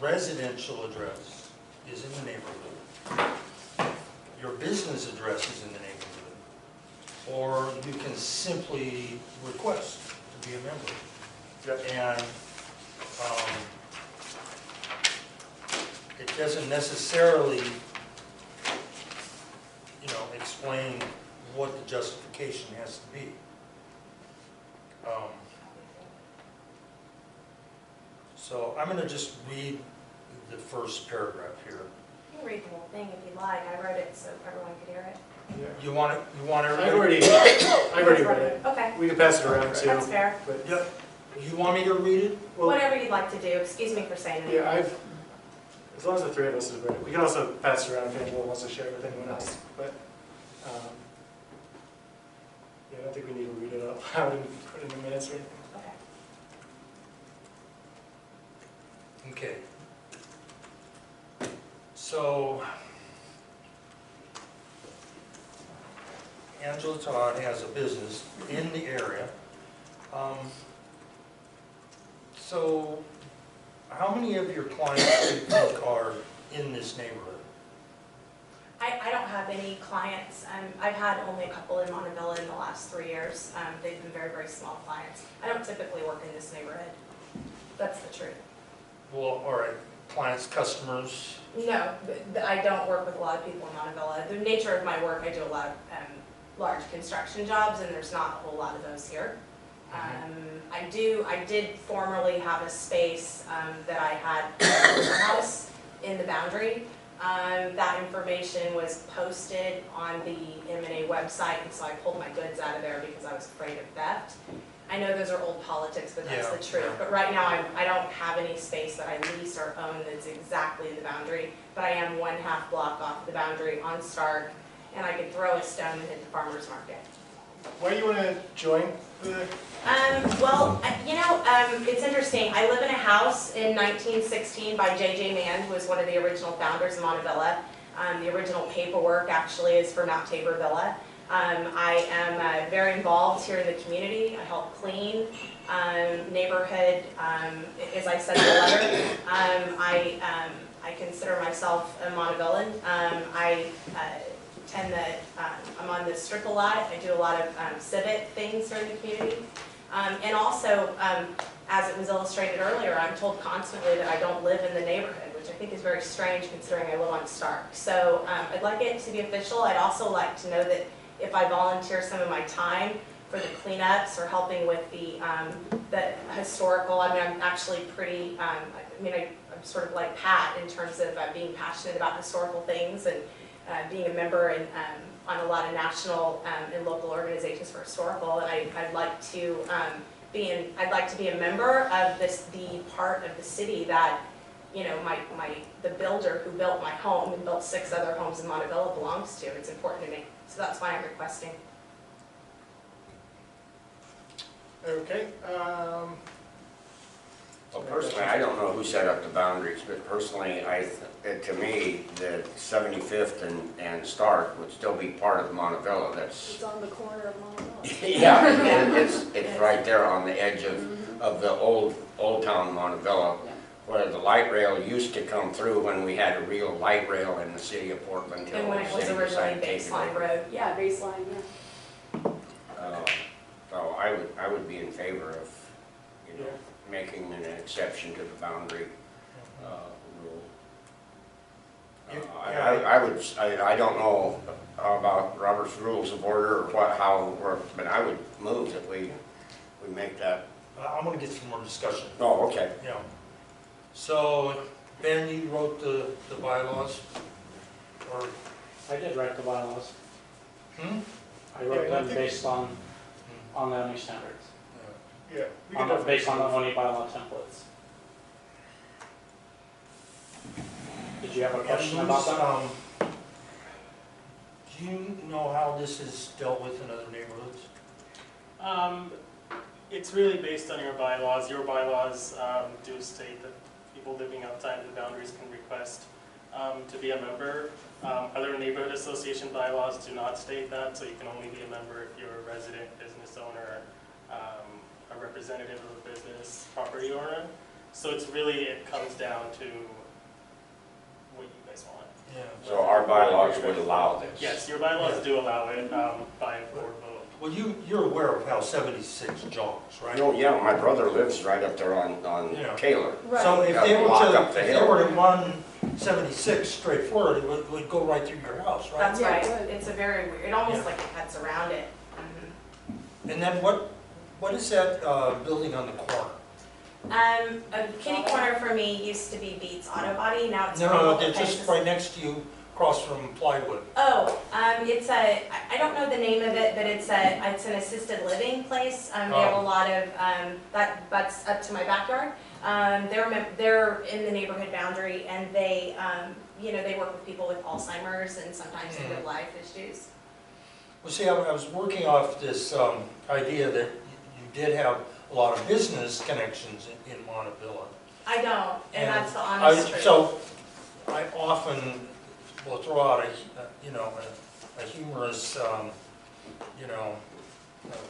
residential address is in the neighborhood, your business address is in the neighborhood, or you can simply request to be a member. Yep. And it doesn't necessarily, explain what the justification has to be. So I'm going to just read the first paragraph here. You can read the whole thing if you'd like. I wrote it so everyone could hear it. Yeah. You want it? You want everybody? I've already read it. Okay. We can pass it around too. That's fair. But Yep. You want me to read it? Well, whatever you'd like to do. Excuse me for saying it. yeah, as long as the 3 of us have read it. We can also pass it around if anyone wants to share it with anyone else. But yeah, I don't think we need to read it out loud and put it in the minutes or anything. Okay. So, Angela Todd has a business in the area. So, how many of your clients do you think are in this neighborhood? I don't have any clients. I've had only a couple in Montevilla in the last 3 years. They've been very, very small clients. I don't typically work in this neighborhood. That's the truth. Well, all right, clients, customers? No, I don't work with a lot of people in Montevilla. The nature of my work, I do a lot of large construction jobs, and there's not a whole lot of those here. I did formerly have a space that I had in the house in the boundary. That information was posted on the MNA website, and so I pulled my goods out of there because I was afraid of theft. I know those are old politics, but that's the truth. But right now, I don't have any space that I lease or own that's exactly in the boundary, but I am 1/2 block off the boundary on Stark, and I could throw a stone and hit the farmer's market. Why do you want to join the? It's interesting. I live in a house in 1916 by J.J. Mann, who was one of the original founders of Montevilla. The original paperwork actually is for Mount Tabor Villa. I am very involved here in the community. I help clean neighborhood. As I said in the letter, I consider myself a Montevillan. I'm on the strip a lot. I do a lot of civic things here in the community. And also, as it was illustrated earlier, I'm told constantly that I don't live in the neighborhood, which I think is very strange considering I live on Stark. So I'd like it to be official. I'd also like to know that if I volunteer some of my time for the cleanups or helping with the historical, I'm actually pretty, I'm sort of like Pat in terms of being passionate about historical things and being a member on a lot of national and local organizations for historical, and I'd like to be a member of the part of the city that, the builder who built my home and built 6 other homes in Montevilla belongs to. It's important to me, so that's why I'm requesting. Okay. Well, personally, I don't know who set up the boundaries, but personally, to me, the 75th and Stark would still be part of Montevilla. It's on the corner of Montevilla. Yeah, and it's right there on the edge of the old town Montevilla, where the light rail used to come through when we had a real light rail in the city of Portland. And when it was originally Baseline Road. Yeah, Baseline, yeah. So I would be in favor of, making an exception to the boundary rule. I don't know about Robert's Rules of Order or how it works, but I would move that we make that. I'm gonna get some more discussion. Oh, okay. Yeah. So, Ben, you wrote the bylaws? Or? I did write the bylaws. I Yeah, wrote I them think- based on the ONI standards. Yeah. We can Based on the definitely- ONI bylaw templates. Did you have a question about that? Do you know how this is dealt with in other neighborhoods? It's really based on your bylaws. Your bylaws do state that people living outside the boundaries can request to be a member. Other neighborhood association bylaws do not state that, so you can only be a member if you're a resident, business owner, a representative of a business, property owner. So it comes down to what you guys want. Yeah. So our bylaws would allow this? Yes, your bylaws do allow it by a board vote. Well, you're aware of how 76 jogs, right? Oh, yeah, my brother lives right up there on Taylor. So if Got they a block up the hill. were to run 76 straight forward, it would go right through your house, right? That's right. It's a very weird, almost like it cuts around it. And then what is that building on the corner? A kitty corner for me used to be Beats Auto Body, now it's. No, they're just right next to you, across from plywood. Oh, it's I don't know the name of it, but it's an assisted living place. They have a lot of, that's up to my backyard. They're in the neighborhood boundary, and they, they work with people with Alzheimer's and sometimes end-of-life issues. Well, see, I was working off this idea that you did have a lot of business connections in Montevilla. I don't, and that's the honest truth. So I often will throw out a humorous,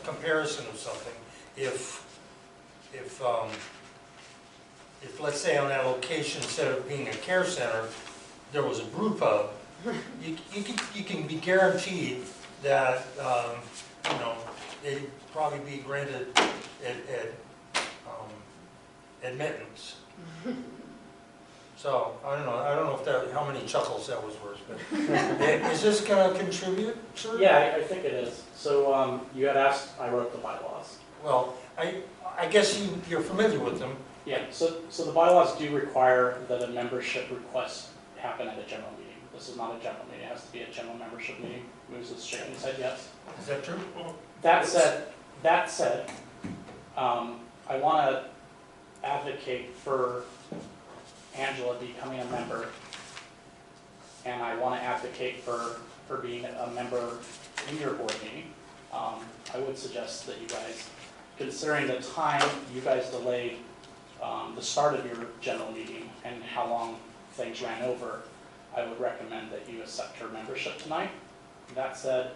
comparison of something. If let's say on that location, instead of being a care center, there was a brew pub, you can be guaranteed that they'd probably be granted admittance. So I don't know how many chuckles that was worth, but is this going to contribute, sir? Yeah, I think it is. So you had asked, I wrote the bylaws. Well, I guess you're familiar with them. Yeah, so the bylaws do require that a membership request happen at a general meeting. This is not a general meeting, it has to be a general membership meeting. Moves his shaking his head yes. Is that true? That said, I want to advocate for Angela becoming a member, and I want to advocate for being a member in your board meeting. I would suggest that you guys, considering the time you guys delayed the start of your general meeting and how long things ran over, I would recommend that you accept her membership tonight. That said,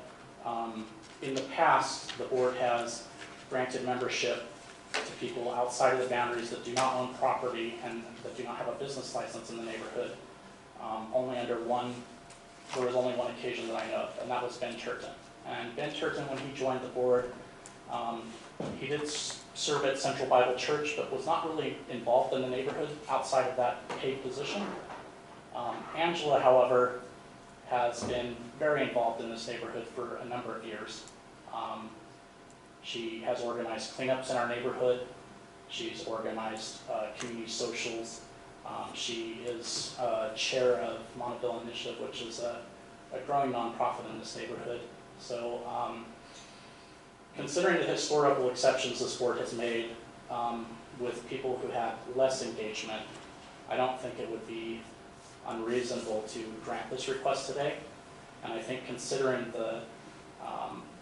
in the past, the board has granted membership to people outside of the boundaries that do not own property and that do not have a business license in the neighborhood. Only under there was only one occasion that I know of, and that was Ben Turton. And Ben Turton, when he joined the board, he did serve at Central Bible Church, but was not really involved in the neighborhood outside of that paid position. Angela, however, has been very involved in this neighborhood for a number of years. She has organized cleanups in our neighborhood. She's organized community socials. She is chair of Monteville Initiative, which is a growing nonprofit in this neighborhood. So considering the historical exceptions this board has made with people who have less engagement, I don't think it would be unreasonable to grant this request today. And I think considering the,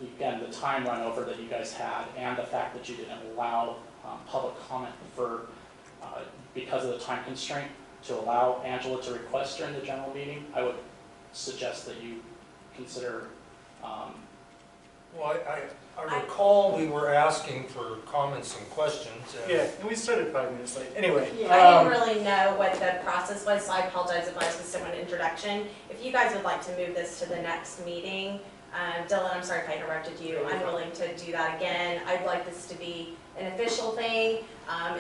again, the time run over that you guys had and the fact that you didn't allow public comment because of the time constraint to allow Angela to request during the general meeting, I would suggest that you consider. Well, I recall we were asking for comments and questions. Yeah, and we started 5 minutes late. Anyway. I didn't really know what the process was, so I apologize if I was just doing an introduction. If you guys would like to move this to the next meeting, Dylan, I'm sorry if I interrupted you. I'm willing to do that again. I'd like this to be an official thing.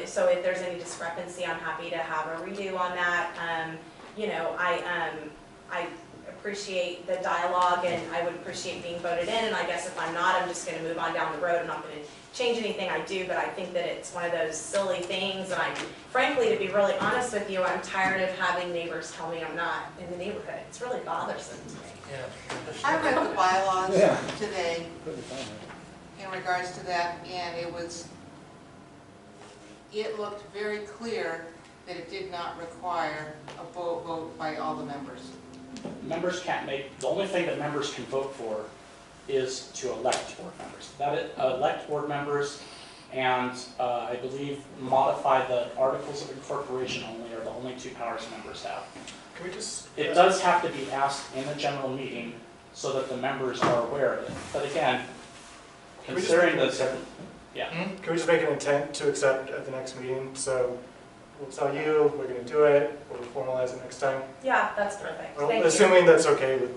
So if there's any discrepancy, I'm happy to have a redo on that. You know, I appreciate the dialogue and I would appreciate being voted in, and I guess if I'm not, I'm just going to move on down the road. I'm not going to change anything I do, but I think that it's one of those silly things, and frankly, to be really honest with you, I'm tired of having neighbors tell me I'm not in the neighborhood. It's really bothersome to me. Yeah. I read the bylaws today in regards to that, and it looked very clear that it did not require a vote by all the members. Members can't make, the only thing that members can vote for is to elect board members. Elect board members and I believe modify the articles of incorporation only are the only two powers members have. Can we just? It does have to be asked in the general meeting so that the members are aware of it. But again, considering the, yeah. Can we just make an intent to accept at the next meeting? So we'll tell you, we're going to do it, we'll formalize it next time. Yeah, that's perfect. Well, Thank you. assuming that's okay with,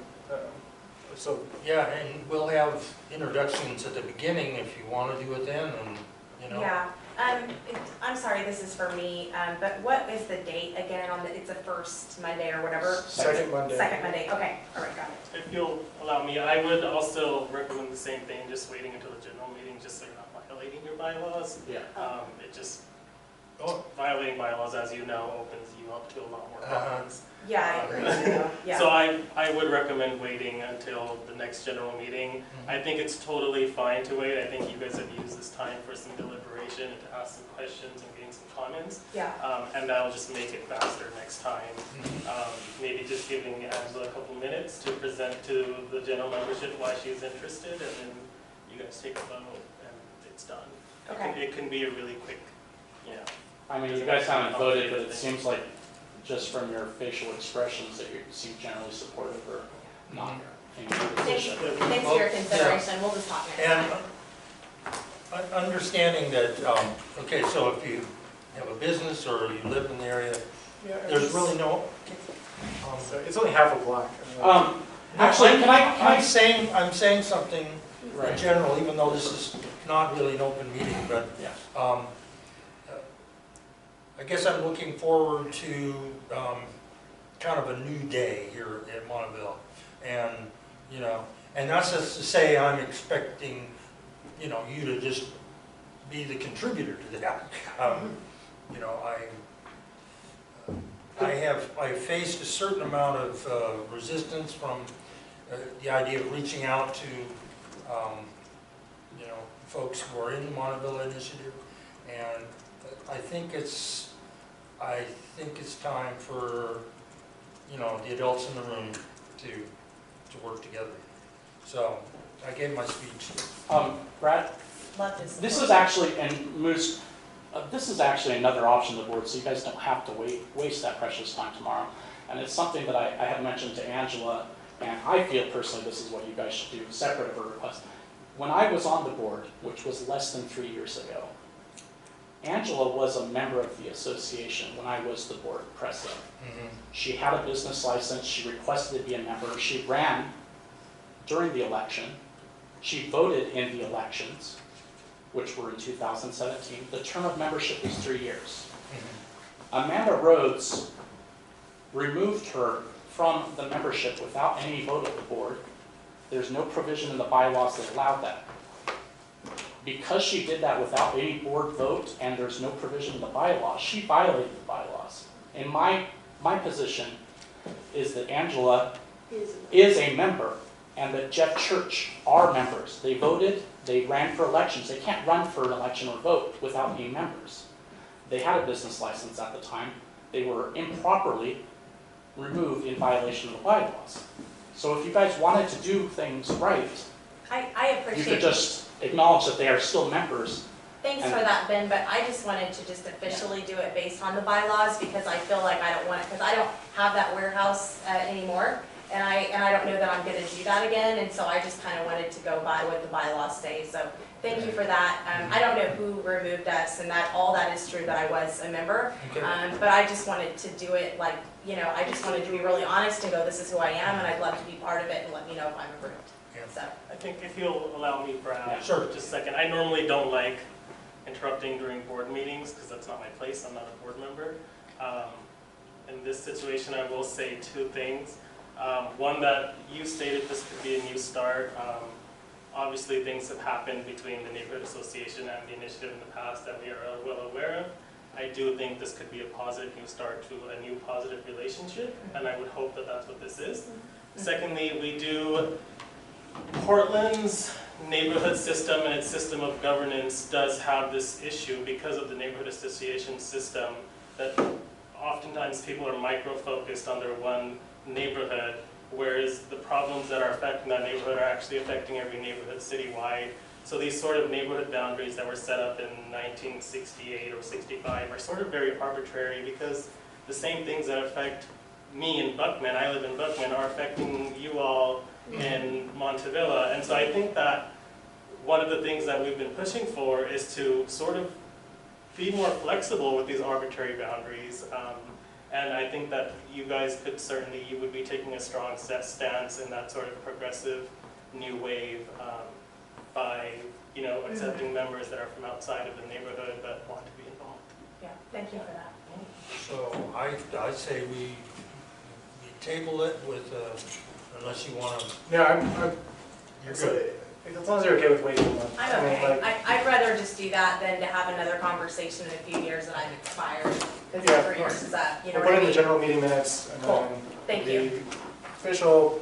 so. Yeah, and we'll have introductions at the beginning if you want to do it then, and, you know. Yeah, I'm sorry, this is for me, but what is the date again on the, it's the first Monday or whatever? Second Monday. Second Monday, okay, all right, got it. If you'll allow me, I would also recommend the same thing, just waiting until the general meeting, just so you're not violating your bylaws. Yeah. It just, violating bylaws, as you know, opens you up to a lot more problems. Yeah, I agree with you, yeah. So I would recommend waiting until the next general meeting. I think it's totally fine to wait. I think you guys have used this time for some deliberation and to ask some questions and getting some comments. Yeah. And that'll just make it faster next time. Maybe just giving Angela a couple minutes to present to the general membership why she's interested, and then you guys take a vote and it's done. Okay. It can be a really quick, you know. I mean, you guys haven't voted, but it seems like just from your facial expressions that you seem generally supportive or not in your position. Thanks for your consideration. We'll just talk next time. And understanding that, okay, so if you have a business or you live in the area, there's really no. So it's only half a block. Actually, can I? I'm saying something in general, even though this is not really an open meeting, but I guess I'm looking forward to kind of a new day here at Monteville, and you know, and that's just to say I'm expecting, you know, you to just be the contributor to that. You know, I faced a certain amount of resistance from the idea of reaching out to you know, folks who are in the Monteville Initiative, and I think it's time for, you know, the adults in the room to work together. So I gave my speech. Brad, Love this. this is actually, and Moose, this is actually another option of the board, so you guys don't have to waste that precious time tomorrow. And it's something that I have mentioned to Angela, and I feel personally this is what you guys should do, separate of a request. When I was on the board, which was less than 3 years ago, Angela was a member of the association when I was the board president. She had a business license, she requested to be a member, she ran during the election, she voted in the elections, which were in 2017. The term of membership is 3 years. Amanda Rhodes removed her from the membership without any vote of the board. There's no provision in the bylaws that allowed that. Because she did that without any board vote and there's no provision in the bylaws, she violated the bylaws. And my position is that Angela is a member and that Jeff Church are members. They voted, they ran for elections. They can't run for an election or vote without being members. They had a business license at the time. They were improperly removed in violation of the bylaws. So if you guys wanted to do things right, I appreciate you could just acknowledge that they are still members. Thanks for that, Ben, but I just wanted to just officially do it based on the bylaws because I feel like I don't want it, because I don't have that warehouse anymore. And I don't know that I'm gonna do that again, and so I just kind of wanted to go by what the bylaws say, so thank you for that. I don't know who removed us, and that all that is true, that I was a member, but I just wanted to do it like, you know, I just wanted to be really honest and go, this is who I am, and I'd love to be part of it, and let me know if I'm approved. So. I think if you'll allow me, Brad, Sure. just a second. I normally don't like interrupting during board meetings because that's not my place. I'm not a board member. In this situation, I will say two things. One, that you stated this could be a new start. Obviously, things have happened between the neighborhood association and the initiative in the past that we are well aware of. I do think this could be a positive new start to a new positive relationship, and I would hope that that's what this is. Secondly, we do, Portland's neighborhood system and its system of governance does have this issue because of the neighborhood association system, that oftentimes people are micro-focused on their one neighborhood, whereas the problems that are affecting that neighborhood are actually affecting every neighborhood citywide. So these sort of neighborhood boundaries that were set up in 1968 or 65 are sort of very arbitrary because the same things that affect me in Buckman, I live in Buckman, are affecting you all in Montevilla. And so I think that one of the things that we've been pushing for is to sort of be more flexible with these arbitrary boundaries. And I think that you guys could certainly, you would be taking a strong stance in that sort of progressive new wave by, you know, accepting members that are from outside of the neighborhood but want to be involved. Yeah, thank you for that. So I say we table it with, unless you want to. Yeah, You're good. As long as you're okay with waiting a month. I'm I mean, okay. like, I'd rather just do that than to have another conversation in a few years that I've expired, because Yeah, 3 years is up, you know we'll what put I it in the mean? general meeting minutes and Cool. then Thank the you. official,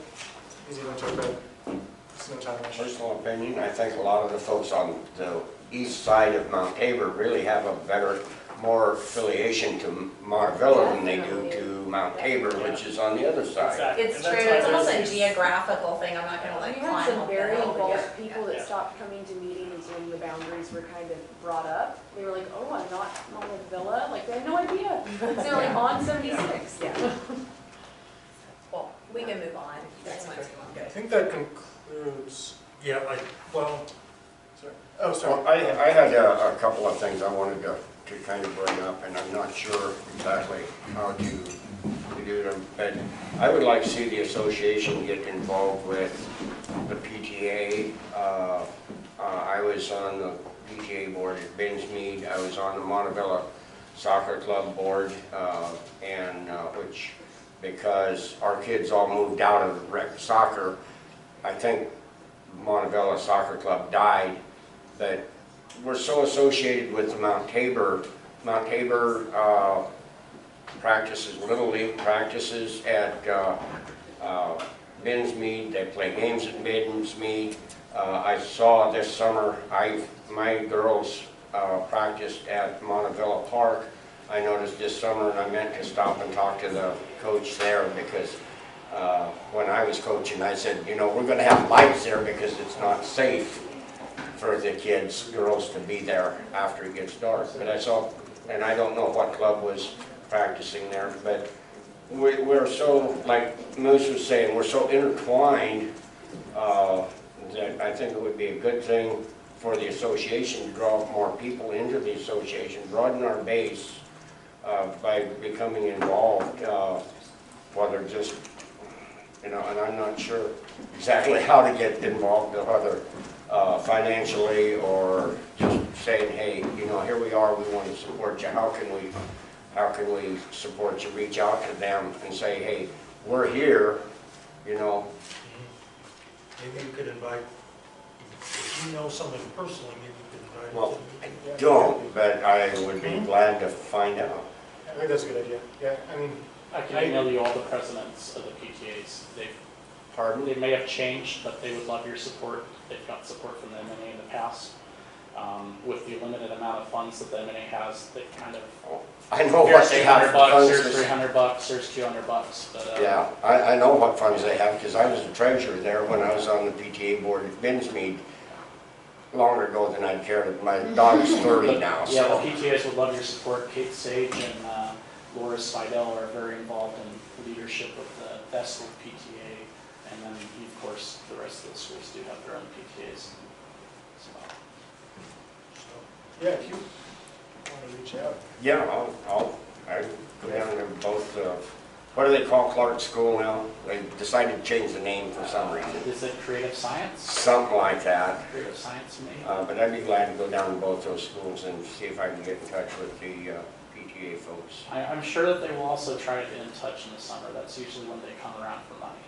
easy to interpret, there's no time issue. Personal opinion, I think a lot of the folks on the east side of Mount Tabor really have a better, more affiliation to Montevilla than they do to Mount Tabor, which is on the other side. Exactly. It's And true, that's why it's almost a there's- geographical thing, I'm not gonna We like had climb some up the very hill to involved get. people that stopped coming to meetings when the boundaries were kind of brought up. They were like, oh, I'm not Montevilla, like they had no idea. They're like on 76. Yeah. Well, we can move on if you guys want to, I'm I good. think that concludes, Yeah, well, sorry. Oh, sorry. Well, I had a couple of things I wanted to kind of bring up, and I'm not sure exactly how to do them, but I would like to see the association get involved with the PTA. I was on the PTA board at Binsmead. I was on the Montevilla Soccer Club board, which, because our kids all moved out of rec soccer, I think Montevilla Soccer Club died, but we're so associated with the Mount Tabor practices, Little League practices at Binsmead. They play games at Binsmead. I saw this summer, my girls practiced at Montevilla Park. I noticed this summer, and I meant to stop and talk to the coach there because when I was coaching, I said, you know, we're gonna have lights there because it's not safe for the kids, girls to be there after it gets dark. But I saw, and I don't know what club was practicing there, but we're so, like Moose was saying, we're so intertwined that I think it would be a good thing for the association to draw more people into the association, broaden our base by becoming involved, whether just, you know, and I'm not sure exactly how to get involved, whether financially or just saying, hey, you know, here we are, we want to support you. How can we support you? Reach out to them and say, hey, we're here, you know. Maybe you could invite, if you know someone personally, maybe you could invite. Well, I don't, but I would be glad to find out. I think that's a good idea. Yeah, I mean, I can email you all the presidents of the PTAs. They may have changed, but they would love your support. They've got support from the MNA in the past. With the limited amount of funds that the MNA has, they kind of. I know what they have. $200, here's $300, here's $200. But, yeah, I know what funds they have because I was the treasurer there when I was on the PTA board at Binsmead longer ago than I'd care. My dog's 30 now. Yeah, So. the PTAs would love your support. Kate Sage and Laura Spidell are very involved in leadership of the Bestwood PTA, and then of course the rest of the schools do have their own PTAs. yeah, if you want to reach out. Yeah, I go down to both, what do they call Clark School now? They decided to change the name for some reason. Is it Creative Science? Something like that. Creative Science, maybe? But I'd be glad to go down to both those schools and see if I can get in touch with the PTA folks. I'm sure that they will also try to get in touch in the summer. That's usually when they come around for money.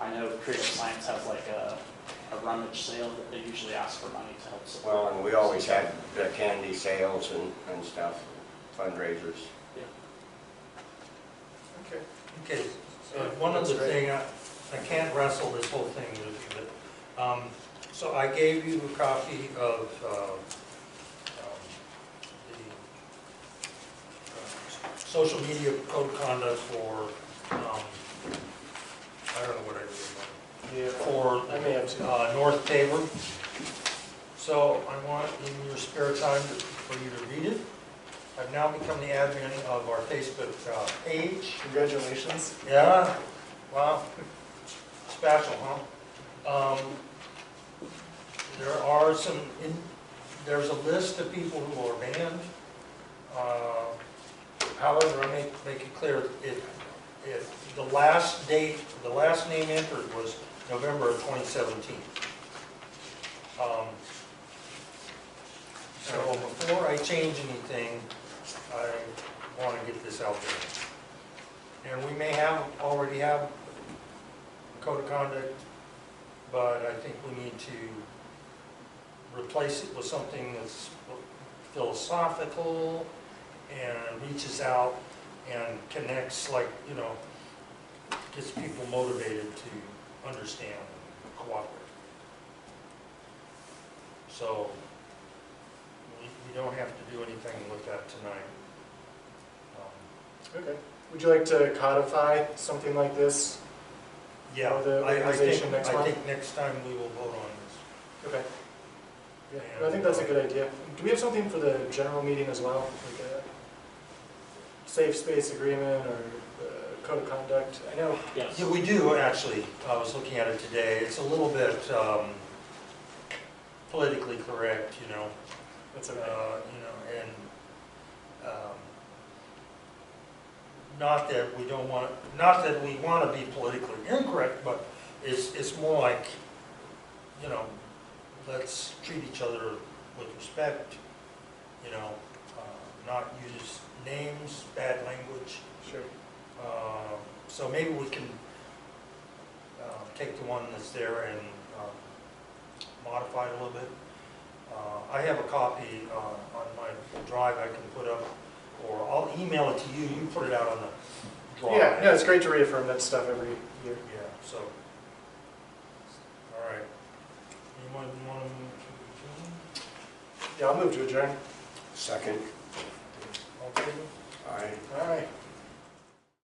I know Creative Science has like a rummage sale that they usually ask for money to help support. Well, and we always had candy sales and stuff, fundraisers. Yeah. Okay. Okay, one other thing, I can't wrestle this whole thing with you, but, so I gave you a copy of the social media code of conduct for, I don't know what I did. Yeah, For I may have to. North Tabor. So I want in your spare time for you to read it. I've now become the admin of our Facebook page. Congratulations. Yeah, wow, special, huh? There are there's a list of people who are banned. However, I make it clear, if the last name entered was November of 2017. So before I change anything, I want to get this out there. And we may already have a code of conduct, but I think we need to replace it with something that's philosophical and reaches out and connects, like, you know, gets people motivated to understand and cooperate. So we don't have to do anything with that tonight. Okay. Would you like to codify something like this? Yeah, For the organization next I month? think next time we will vote on this. Okay. Yeah, I think that's a good idea. Do we have something for the general meeting as well? Like a safe space agreement or code of conduct? I know. Yes. Yeah, we do, actually. I was looking at it today. It's a little bit politically correct, you know. That's okay. You know, and not that we don't want, not that we want to be politically incorrect, but it's more like, you know, let's treat each other with respect, you know, not use names, bad language. Sure. So maybe we can take the one that's there and modify it a little bit. I have a copy on my drive I can put up, or I'll email it to you. You put it out on the drive. Yeah, no, it's great to reaffirm that stuff every year. Yeah, so, all right. Anyone want to move to Yeah, I'll move to adjourn. Second. all in favor? Aye. All right.